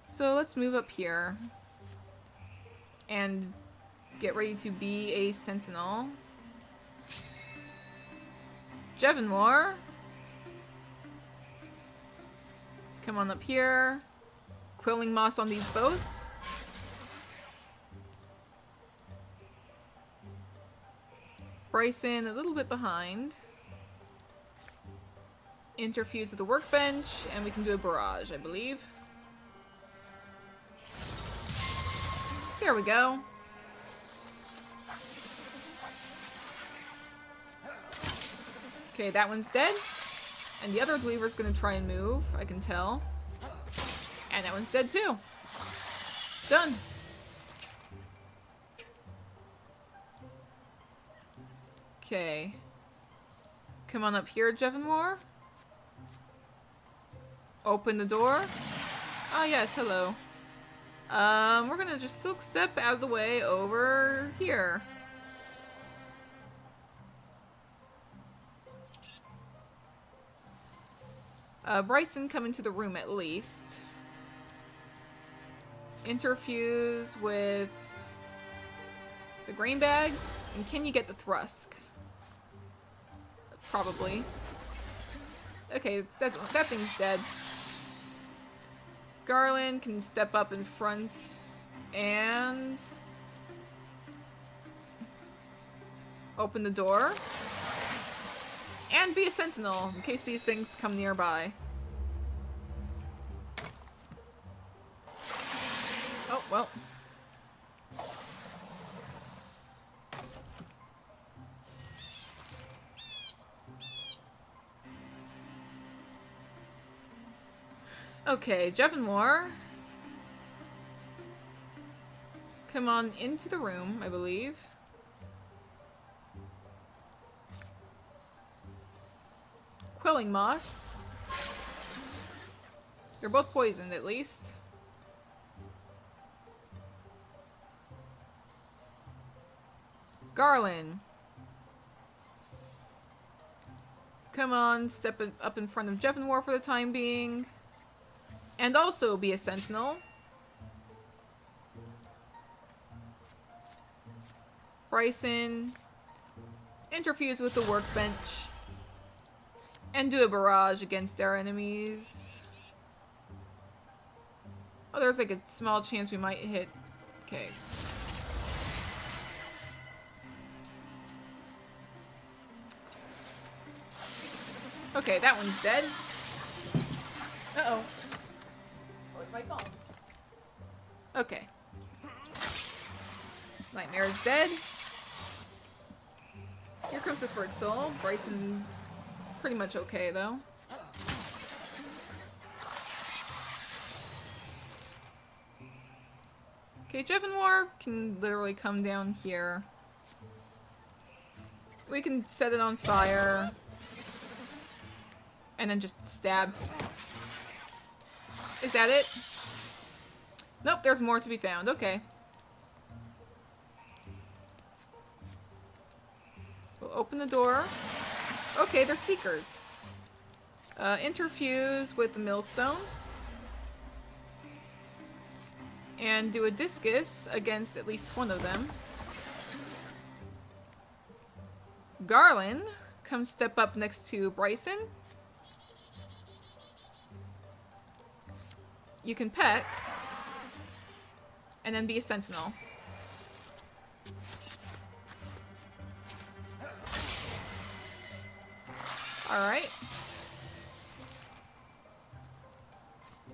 So let's move up here and get ready to be a sentinel. Jevonmore, come on up here. Quilling moss on these both. Bryson a little bit behind. Interfuse with the workbench, and we can do a barrage, I believe. There we go. Okay, that one's dead. And the other Dweaver's gonna try and move, I can tell. And that one's dead too. Done. Okay. Come on up here, Jevonmore. Open the door. Ah, yes, hello. We're gonna just silk step out of the way over here. Bryson, come into the room at least. Interfuse with the grain bags. And can you get the Thrusk? Probably. Okay, that thing's dead. Garland can step up in front and open the door. And be a sentinel in case these things come nearby. Oh, well. Okay, Jevonmore. Come on into the room, I believe. Quilling moss. They're both poisoned, at least. Garland. Come on, step up in front of Jevonmore for the time being. And also be a sentinel. Bryson, interfuse with the workbench, and do a barrage against our enemies. Oh, there's like a small chance we might hit. Okay. Okay, that one's dead. Uh-oh. Oh, it's my phone. Okay. Nightmare is dead. Here comes the Thrixel. Bryson's pretty much okay, though. Okay, Jevenwar can literally come down here. We can set it on fire. And then just stab. Is that it? Nope, there's more to be found. Okay. We'll open the door. Okay, they're seekers. Interfuse with the millstone. And do a discus against at least one of them. Garland, come step up next to Bryson. You can peck. And then be a sentinel. Alright.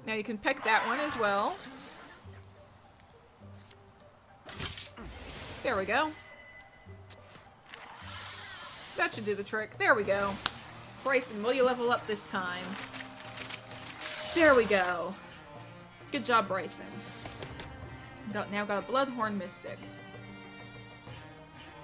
Now you can peck that one as well. There we go. That should do the trick. There we go. Bryson, will you level up this time? There we go. Good job, Bryson. Now got a Bloodhorn Mystic.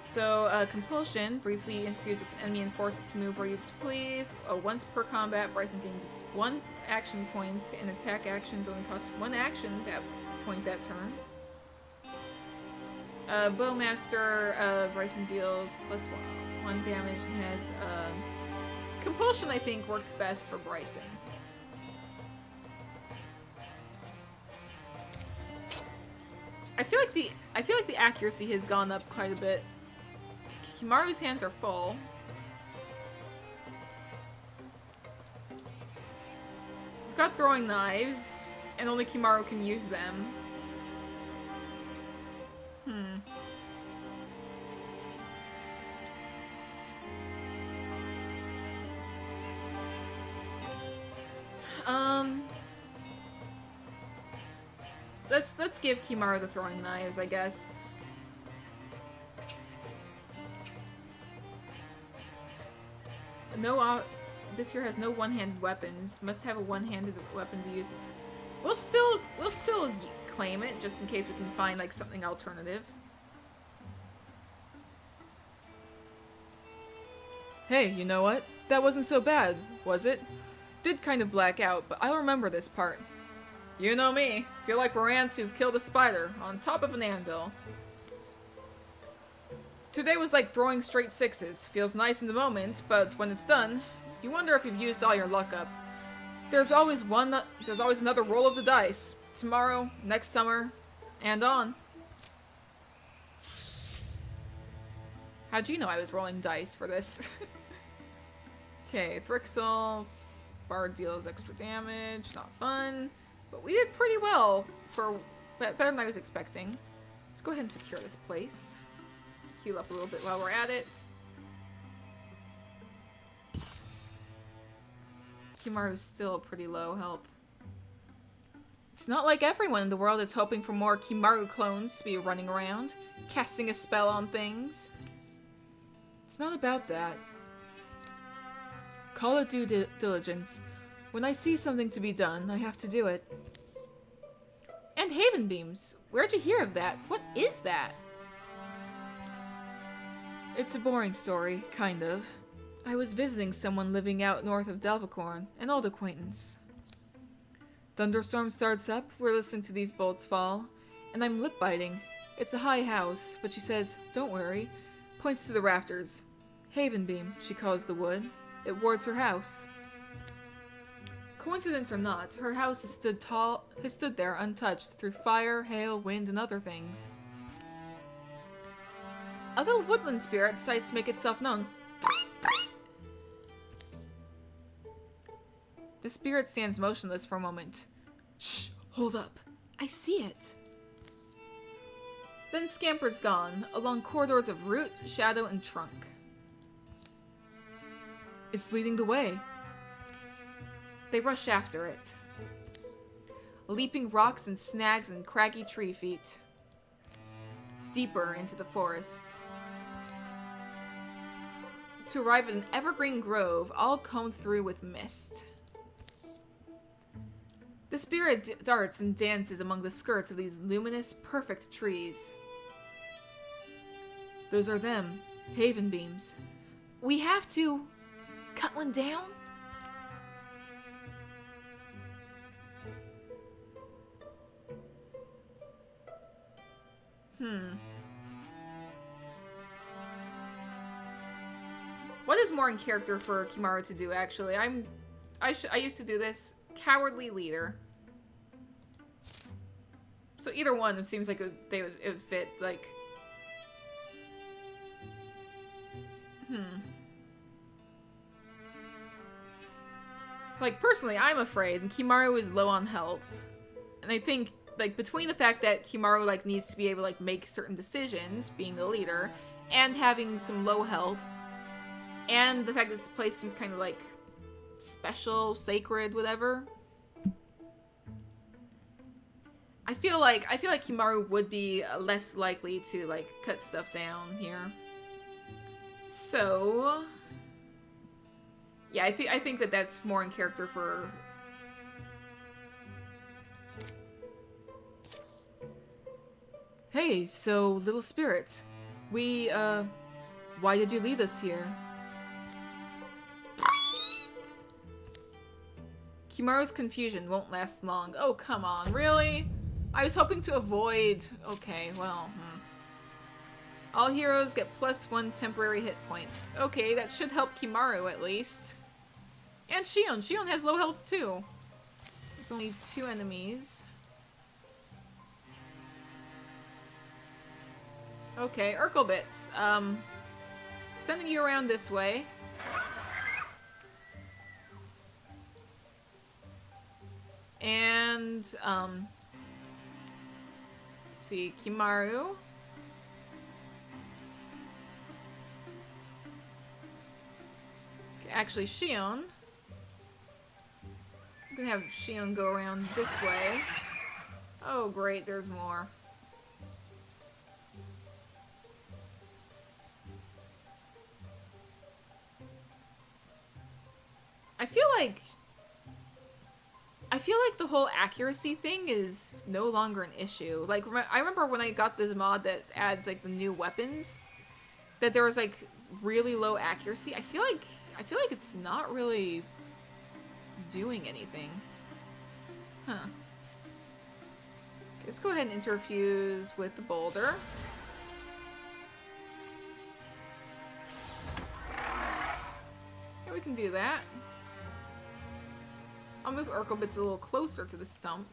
So, Compulsion, briefly infuse with an enemy and force it to move where you please. Once per combat, Bryson gains 1 action point, and attack actions only cost 1 action that point that turn. Bowmaster, Bryson deals +1 damage and has Compulsion, I think, works best for Bryson. I feel like the accuracy has gone up quite a bit. Kimaru's hands are full. We've got throwing knives, and only Kimaru can use them. Let's give Kimaru the throwing knives, I guess. This here has no one-handed weapons. Must have a one-handed weapon to use. We'll still claim it just in case we can find like something alternative. Hey, you know what? That wasn't so bad, was it? Did kind of black out, but I'll remember this part. You know me. Feel like we're ants who've killed a spider on top of an anvil. Today was like throwing straight sixes. Feels nice in the moment, but when it's done, you wonder if you've used all your luck up. There's always another roll of the dice. Tomorrow, next summer, and on. How'd you know I was rolling dice for this? Okay, Thrixel. Bard deals extra damage. Not fun. But we did pretty well for better than I was expecting. Let's go ahead and secure this place. Heal up a little bit while we're at it. Kimaru's still pretty low health. It's not like everyone in the world is hoping for more Kimaru clones to be running around, casting a spell on things. It's not about that. Call it due diligence. When I see something to be done, I have to do it. And Haven Beams. Where'd you hear of that? What is that? It's a boring story, kind of. I was visiting someone living out north of Delvacorn, an old acquaintance. Thunderstorm starts up, we're listening to these bolts fall, and I'm lip biting. It's a high house, but she says, don't worry, points to the rafters. Haven Beam, she calls the wood. It wards her house. Coincidence or not, her house has stood there untouched through fire, hail, wind, and other things. A little woodland spirit decides to make itself known. The spirit stands motionless for a moment. Shh! Hold up. I see it. Then scampers gone, along corridors of root, shadow, and trunk. It's leading the way. They rush after it, leaping rocks and snags and craggy tree feet. Deeper into the forest. To arrive at an evergreen grove, all combed through with mist. The spirit darts and dances among the skirts of these luminous, perfect trees. Those are them, haven beams. We have to cut one down? What is more in character for Kimaru to do, actually? I used to do this. Cowardly leader. So either one, it seems like it would fit, like... Like, personally, I'm afraid, and Kimaru is low on health. And I think, like, between the fact that Kimaru, like, needs to be able to, like, make certain decisions, being the leader, and having some low health, and the fact that this place seems kind of, like, special, sacred, whatever. I feel like Kimaru would be less likely to, like, cut stuff down here. So... yeah, I think that that's more in character for... Hey, so, little spirit. Why did you lead us here? Kimaru's confusion won't last long. Oh, come on, really? I was hoping to avoid... okay, well, All heroes get +1 temporary hit points. Okay, that should help Kimaru at least. And Shion. Shion has low health too. There's only 2 enemies. Okay, Urkelbits. Sending you around this way. And, let's see, Kimaru. Okay, actually, Shion. I'm gonna have Shion go around this way. Oh, great, there's more. I feel like the whole accuracy thing is no longer an issue. Like, I remember when I got this mod that adds, like, the new weapons, that there was, like, really low accuracy. I feel like it's not really doing anything. Huh. Okay, let's go ahead and interfuse with the boulder. Yeah, we can do that. I'll move Urkelbits a little closer to the stump.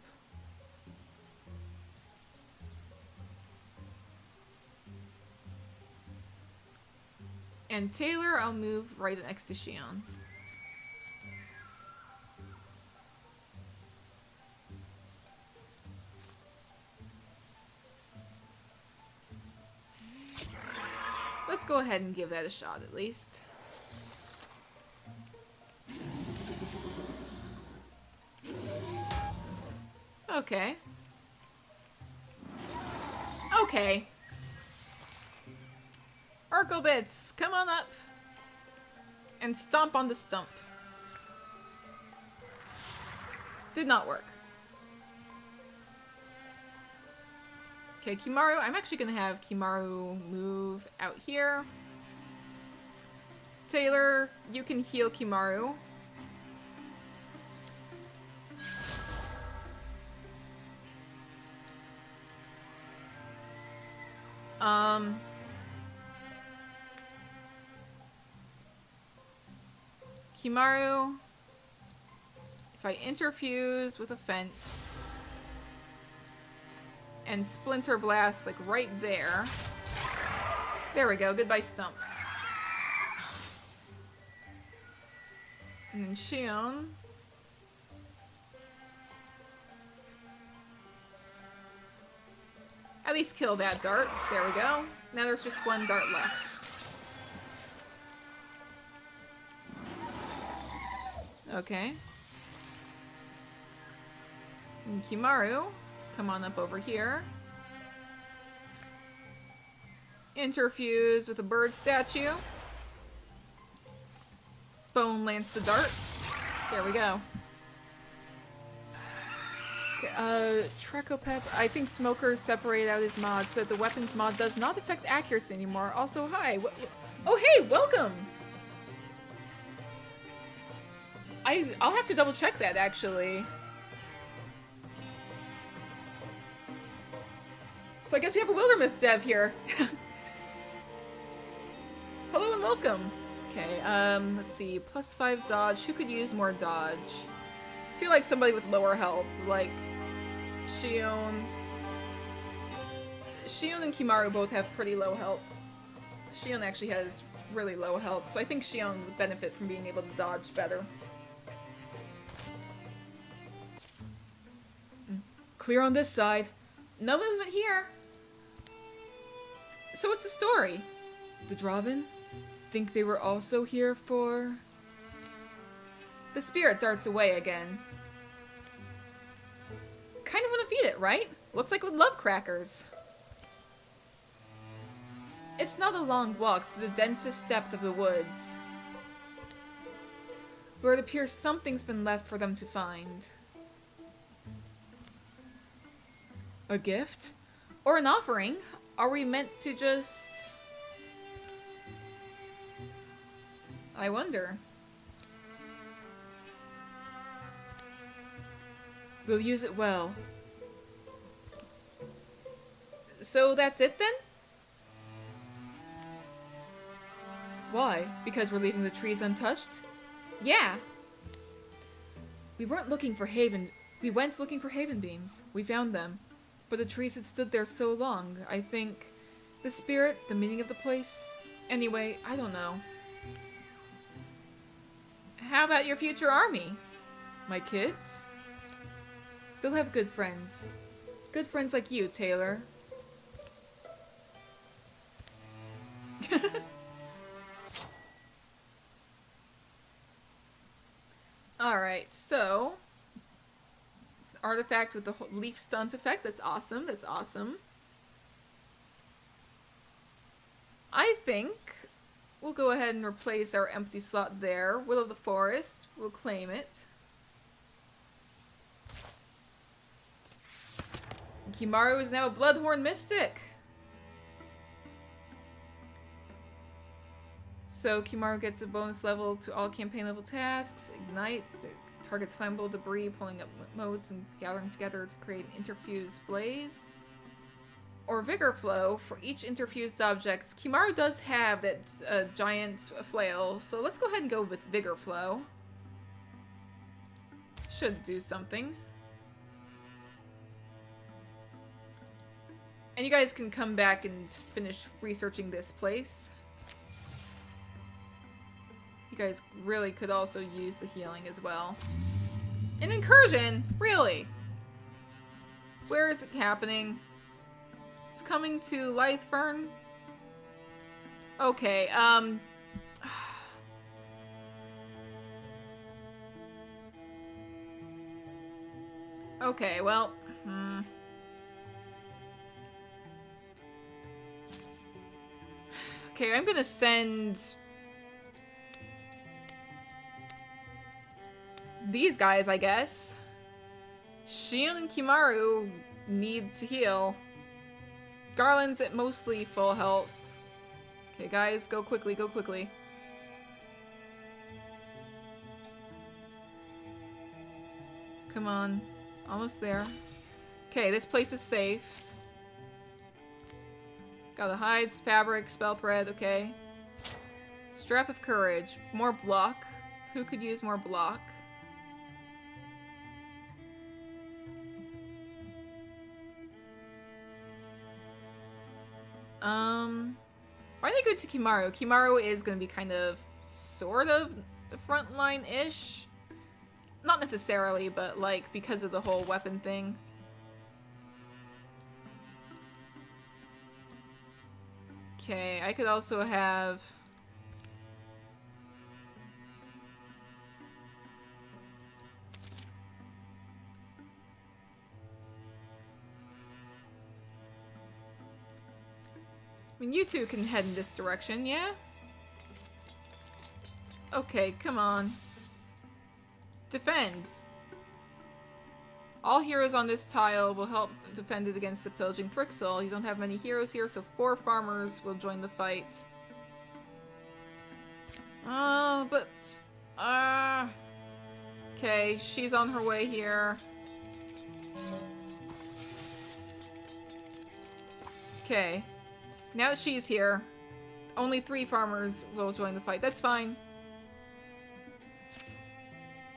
And Taylor, I'll move right next to Shion. Let's go ahead and give that a shot at least. Okay. Okay. Urkelbits, come on up. And stomp on the stump. Did not work. Okay, Kimaru. I'm actually gonna have Kimaru move out here. Taylor, you can heal Kimaru. Kimaru, if I interfuse with a fence and Splinter Blast, like, right there, There we go. Goodbye, Stump. And then Shion. At least kill that dart. There we go. Now there's just one dart left. Okay. And Kimaru, come on up over here. Interfuse with a bird statue. Bone lance the dart. There we go. Okay, Trecopep. I think Smoker separated out his mod so that the weapons mod does not affect accuracy anymore. Also, hi. Oh, hey, welcome. I'll have to double check that actually. So I guess we have a Wildermyth dev here. Hello and welcome. Okay, let's see. +5 dodge. Who could use more dodge? I feel like somebody with lower health, like Shion. Shion and Kimaru both have pretty low health. Shion actually has really low health, so I think Shion would benefit from being able to dodge better. Clear on this side. No movement here. So what's the story? The Draven? Think they were also here for... The spirit darts away again. Kinda wanna feed it, right? Looks like it would love crackers. It's not a long walk to the densest depth of the woods, where it appears something's been left for them to find. A gift? Or an offering? Are we meant to just... I wonder. We'll use it well. So that's it then? Why? Because we're leaving the trees untouched? Yeah. We went looking for haven beams. We found them. But the trees had stood there so long, I think... The spirit, the meaning of the place... Anyway, I don't know. How about your future army? My kids? They'll have good friends. Good friends like you, Taylor. Alright, so... It's an artifact with the leaf stunt effect. That's awesome, that's awesome. I think we'll go ahead and replace our empty slot there. Will of the Forest, we'll claim it. Kimaru is now a Bloodhorn Mystic. So Kimaru gets a bonus level to all campaign level tasks, ignites, targets flammable debris, pulling up motes and gathering together to create an interfused blaze. Or Vigor Flow for each interfused object. Kimaru does have that giant flail, so let's go ahead and go with Vigor Flow. Should do something. And you guys can come back and finish researching this place. You guys really could also use the healing as well. An incursion? Really? Where is it happening? It's coming to Lythfern? Okay, Okay, well... Okay, I'm gonna send... these guys, I guess. Shion and Kimaru need to heal. Garland's at mostly full health. Okay, guys, go quickly, go quickly. Come on. Almost there. Okay, this place is safe. Got the hides, fabric, spell thread, okay. Strap of courage. More block. Who could use more block? Why did I go to Kimaru? Kimaru is going to be kind of, sort of, the front line-ish. Not necessarily, but like, because of the whole weapon thing. Okay, I could also have... I mean, you two can head in this direction, yeah? Okay, come on. Defend. All heroes on this tile will help defend it against the pillaging Thrixel. You don't have many heroes here, so 4 farmers will join the fight. Okay, she's on her way here. Okay. Now that she's here, only 3 farmers will join the fight. That's fine.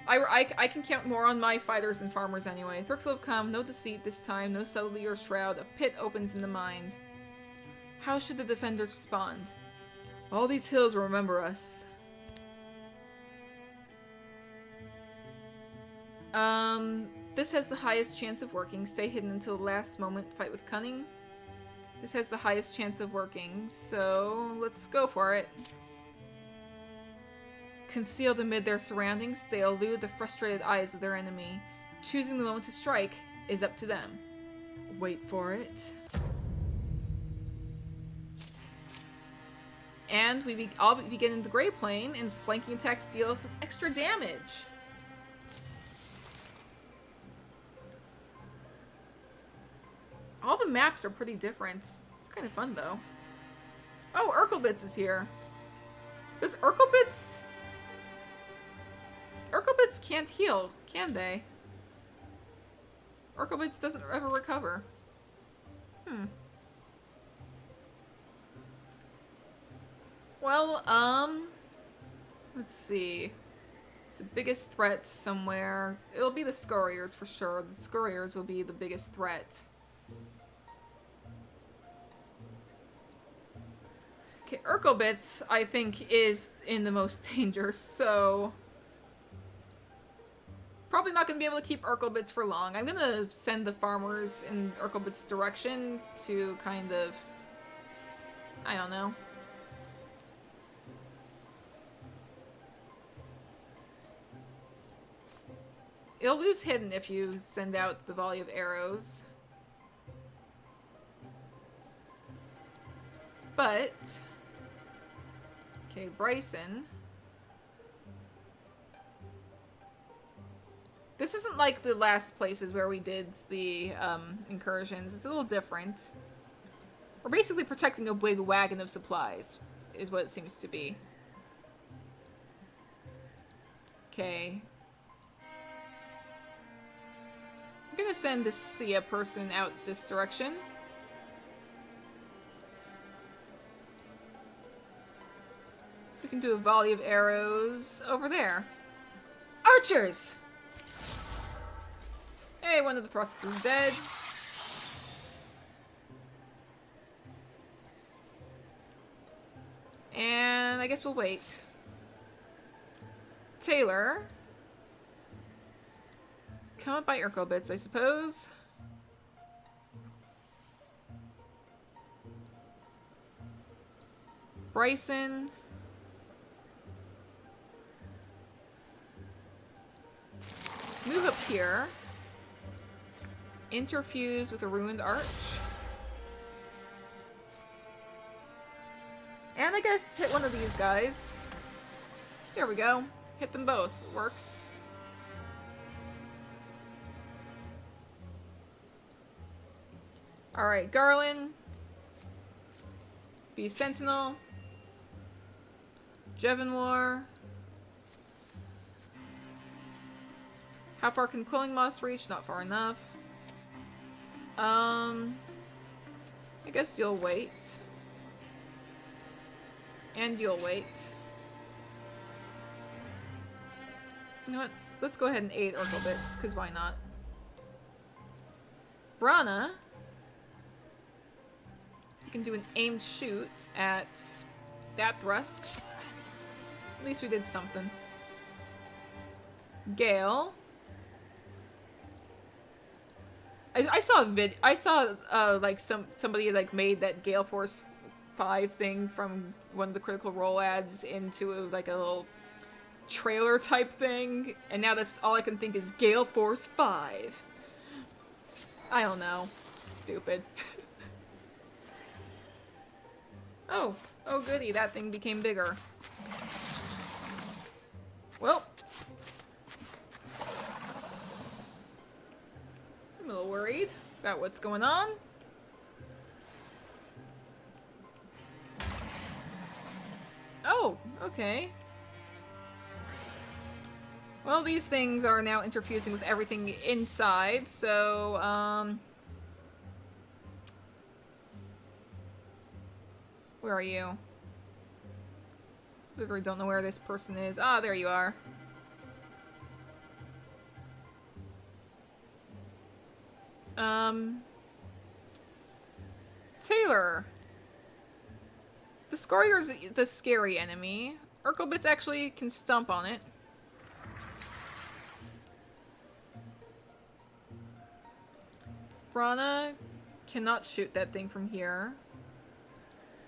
I can count more on my fighters than farmers anyway. Thrixel have come, no deceit this time, no subtlety or shroud. A pit opens in the mind. How should the defenders respond? All these hills will remember us. This has the highest chance of working. Stay hidden until the last moment. Fight with cunning. This has the highest chance of working, so let's go for it. Concealed amid their surroundings, they elude the frustrated eyes of their enemy. Choosing the moment to strike is up to them. Wait for it. And all begin in the gray plane, and flanking attacks deal some extra damage. All the maps are pretty different. It's kind of fun, though. Oh, Urkelbits is here. Does Urkelbits... Urkelbits can't heal, can they? Urkelbits doesn't ever recover. Well, let's see. It's the biggest threat somewhere. It'll be the Scurriers for sure. The Scurriers will be the biggest threat. Okay, Urkelbits, I think, is in the most danger, so... Probably not going to be able to keep Urkelbits for long. I'm going to send the farmers in Urkelbits' direction to kind of... I don't know. It'll lose hidden if you send out the volley of arrows. But... Okay, Bryson. This isn't like the last places where we did the incursions. It's a little different. We're basically protecting a big wagon of supplies, is what it seems to be. Okay. I'm gonna send this Sia person out this direction. We can do a volley of arrows over there. Archers! Hey, one of the thrusts is dead. And I guess we'll wait. Taylor. Come up by Urkelbits, I suppose. Bryson. Move up here. Interfuse with a ruined arch. And I guess hit one of these guys. There we go. Hit them both. It works. Alright, Garland. Be Sentinel. Jevenwar. How far can Quilling Moss reach? Not far enough. I guess you'll wait. And you'll wait. You know what? Let's go ahead and aid Urkelbits, because why not? Brana. can do an aimed shoot at that thrust. At least we did something. Gale. I saw a like somebody like made that Gale Force 5 thing from one of the Critical Role ads into like a little trailer type thing, and now that's all I can think is Gale Force 5. I don't know. Stupid. Oh goody, that thing became bigger. Well, I'm a little worried about what's going on. Oh, okay. Well, these things are now interfusing with everything inside, so, where are you? Literally don't know where this person is. Ah, there you are. Taylor. The Scorier's the scary enemy. Urkelbits actually can stomp on it. Brana cannot shoot that thing from here.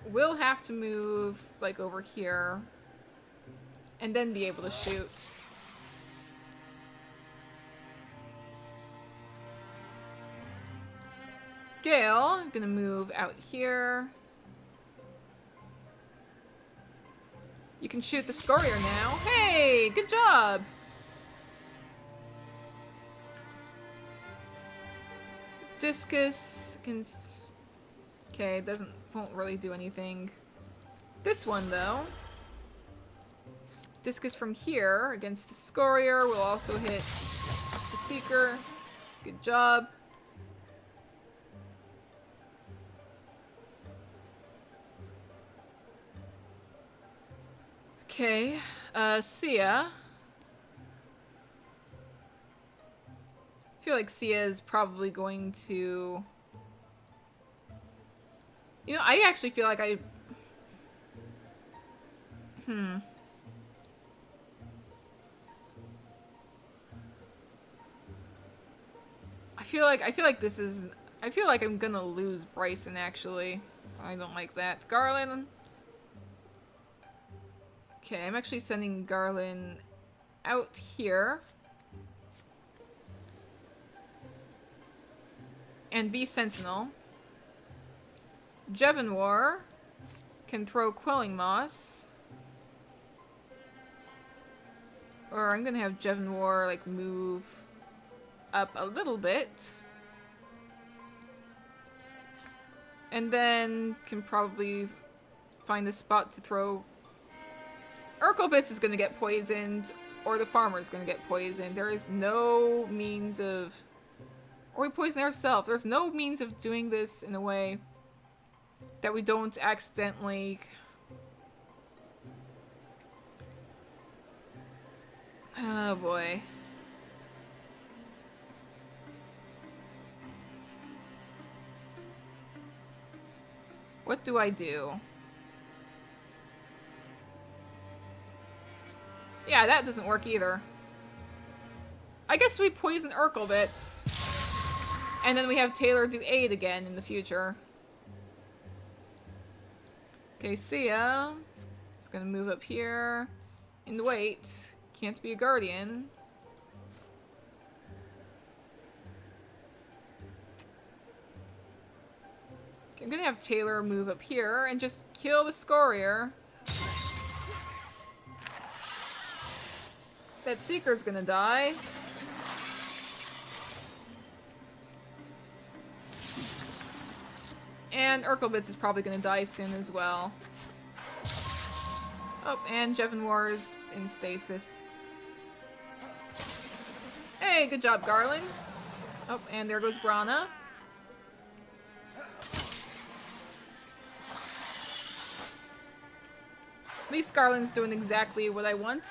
We'll have to move, like, over here. And then be able to shoot. Gale, I'm gonna move out here. You can shoot the Scorier now. Hey, good job! Discus can... Okay, it won't really do anything. This one, though. Discus from here against the Scorier will also hit the Seeker. Good job. Okay, Sia. I feel like Sia is probably going to... You know, I actually feel like I... I feel like this is... I feel like I'm gonna lose Bryson, actually. I don't like that. Garland... Okay, I'm actually sending Garland out here. And be Sentinel. Jevenwar can throw Quelling Moss. Or I'm gonna have Jevenwar, like, move up a little bit. And then can probably find a spot to throw... Urkelbits is gonna get poisoned, or the farmer is gonna get poisoned. There is no means of... Or we poison ourselves. There's no means of doing this in a way that we don't accidentally... Oh boy. What do I do? Yeah, that doesn't work either. I guess we poison Urkelbits. And then we have Taylor do aid again in the future. Okay, Sia is gonna move up here and wait. Can't be a guardian. Okay, I'm gonna have Taylor move up here and just kill the Scorier. That Seeker's gonna die. And Urkelbits is probably gonna die soon as well. Oh, and Jevenwar is in stasis. Hey, good job, Garland. Oh, and there goes Brana. At least Garland's doing exactly what I want.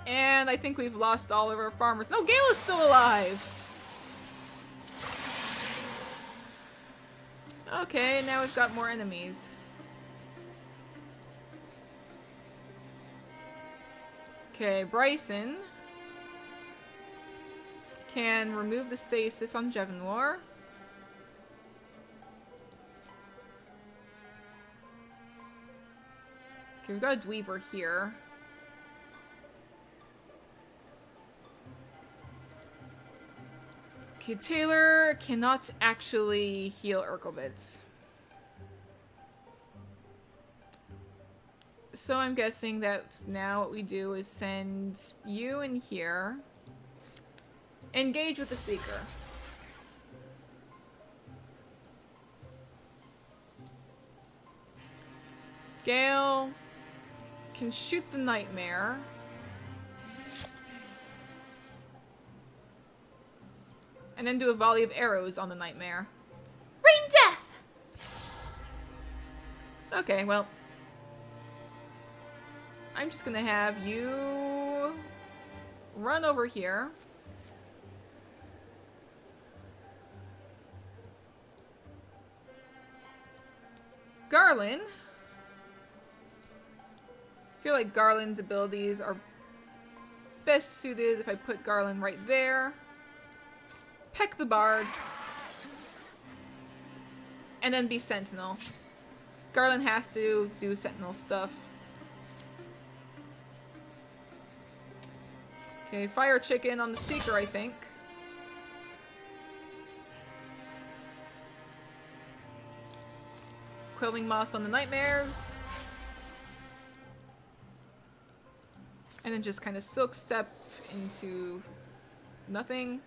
And I think we've lost all of our farmers. No, Gale is still alive! Okay, now we've got more enemies. Okay, Bryson can remove the stasis on Jevenwar. Okay, we've got a Dweaver here. Okay, Taylor cannot actually heal Urkelbits. So I'm guessing that now what we do is send you in here. Engage with the Seeker. Gale can shoot the Nightmare. And then do a volley of arrows on the Nightmare. Rain death! Okay, well. I'm just gonna have you run over here. Garland. I feel like Garland's abilities are best suited if I put Garland right there. Peck the Bard. And then be Sentinel. Garland has to do Sentinel stuff. Okay, Fire Chicken on the Seeker, I think. Quelling Moss on the Nightmares. And then just kind of Silk Step into nothing.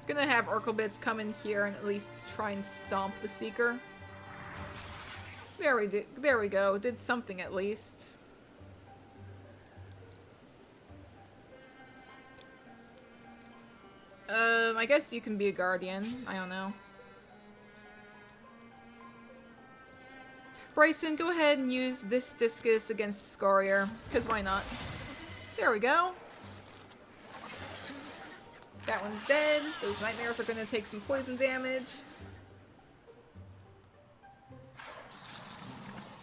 Gonna have Urkelbits come in here and at least try and stomp the Seeker. There we go. Did something at least. I guess you can be a Guardian. I don't know. Bryson, go ahead and use this Discus against Scorier, because why not? There we go. That one's dead. Those Nightmares are going to take some poison damage.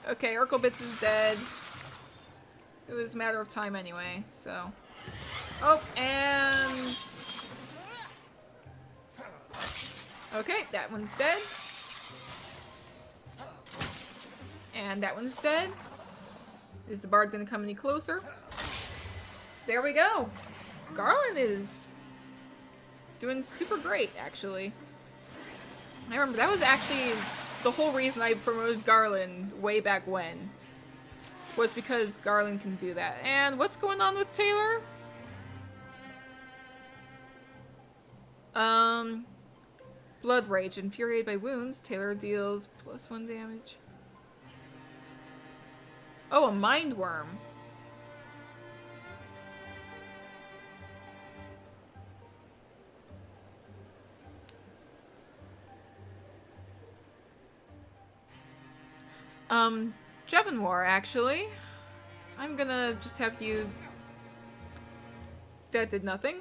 Okay, Urkelbits is dead. It was a matter of time anyway, so... Oh, and... Okay, that one's dead. And that one's dead. Is the Bard gonna come any closer? There we go! Garland is doing super great, actually. I remember that was actually the whole reason I promoted Garland way back when. Was because Garland can do that. And what's going on with Taylor? Blood Rage. Infuriated by wounds, Taylor deals +1 damage. Oh, a Mind Worm. Jevenwar, actually. I'm gonna just have you... That did nothing.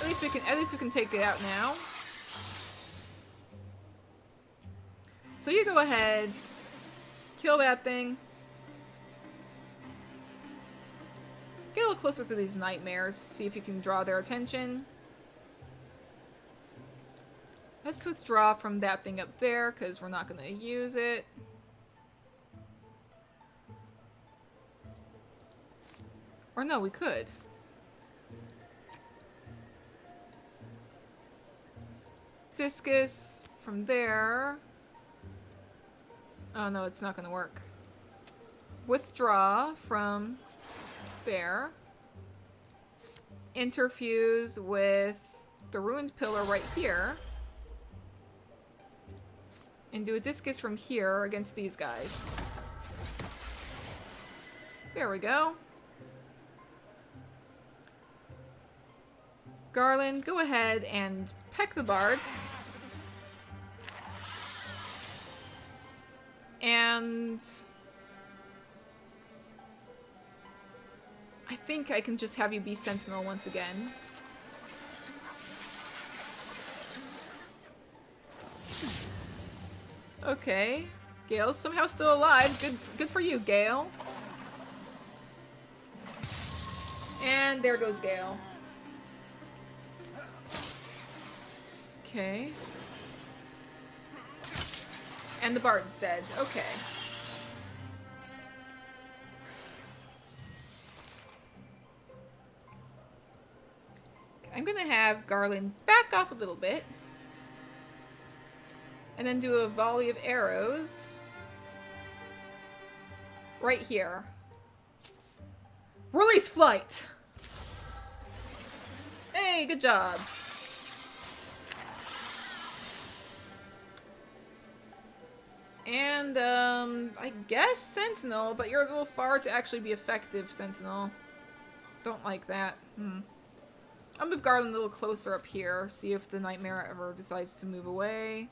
At least we can take it out now. So you go ahead, kill that thing. Get a little closer to these Nightmares, see if you can draw their attention. Let's withdraw from that thing up there, because we're not going to use it. Or no, we could. Discus from there. Oh no, it's not going to work. Withdraw from there. Interfuse with the Ruined Pillar right here. And do a Discus from here against these guys. There we go. Garland, go ahead and peck the Bard. And... I think I can just have you be Sentinel once again. Okay. Gale's somehow still alive. Good for you, Gale. And there goes Gale. Okay. And the Bard's dead. Okay. I'm gonna have Garland back off a little bit. And then do a volley of arrows. Right here. Release flight! Hey, good job. And, I guess Sentinel, but you're a little far to actually be effective, Sentinel. Don't like that. I'll move Garland a little closer up here, see if the Nightmare ever decides to move away.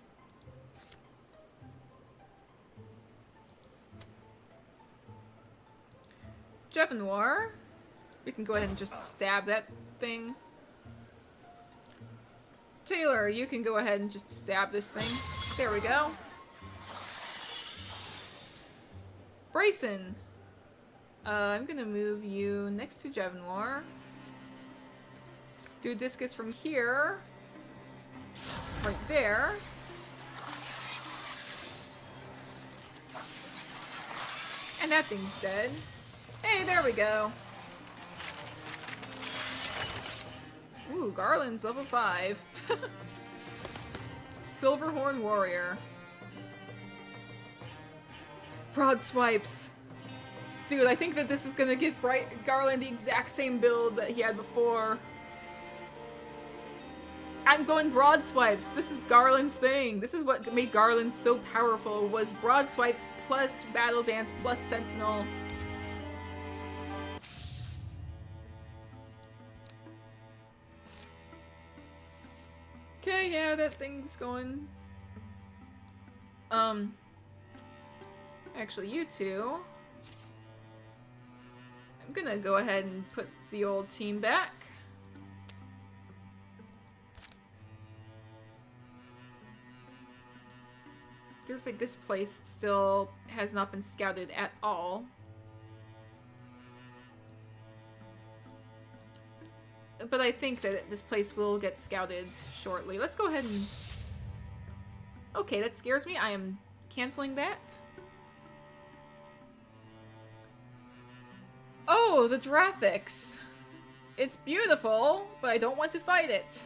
Jevenoir. We can go ahead and just stab that thing. Taylor, you can go ahead and just stab this thing. There we go. Brayson. I'm gonna move you next to Jevenoir. Do a discus from here. Right there. And that thing's dead. Hey, there we go. Ooh, Garland's level 5. Silverhorn Warrior. Broad swipes. Dude, I think that this is gonna give Garland the exact same build that he had before. I'm going broad swipes. This is Garland's thing. This is what made Garland so powerful, was broad swipes plus battle dance plus sentinel. Okay, yeah, that thing's going. Actually, you two. I'm gonna go ahead and put the old team back. There's like this place that still has not been scouted at all. But I think that this place will get scouted shortly. Let's go ahead and... Okay, that scares me. I am canceling that. Oh, the Drathix. It's beautiful, but I don't want to fight it.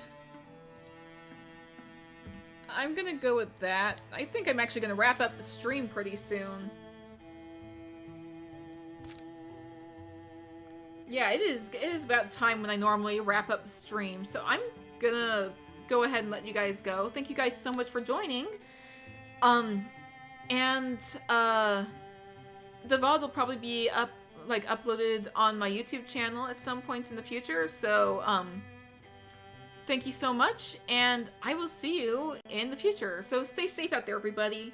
I'm gonna go with that. I think I'm actually gonna wrap up the stream pretty soon. Yeah, it is about time when I normally wrap up the stream, so I'm gonna go ahead and let you guys go. Thank you guys so much for joining. The VOD will probably be uploaded on my YouTube channel at some point in the future, so thank you so much, and I will see you in the future. So stay safe out there, everybody.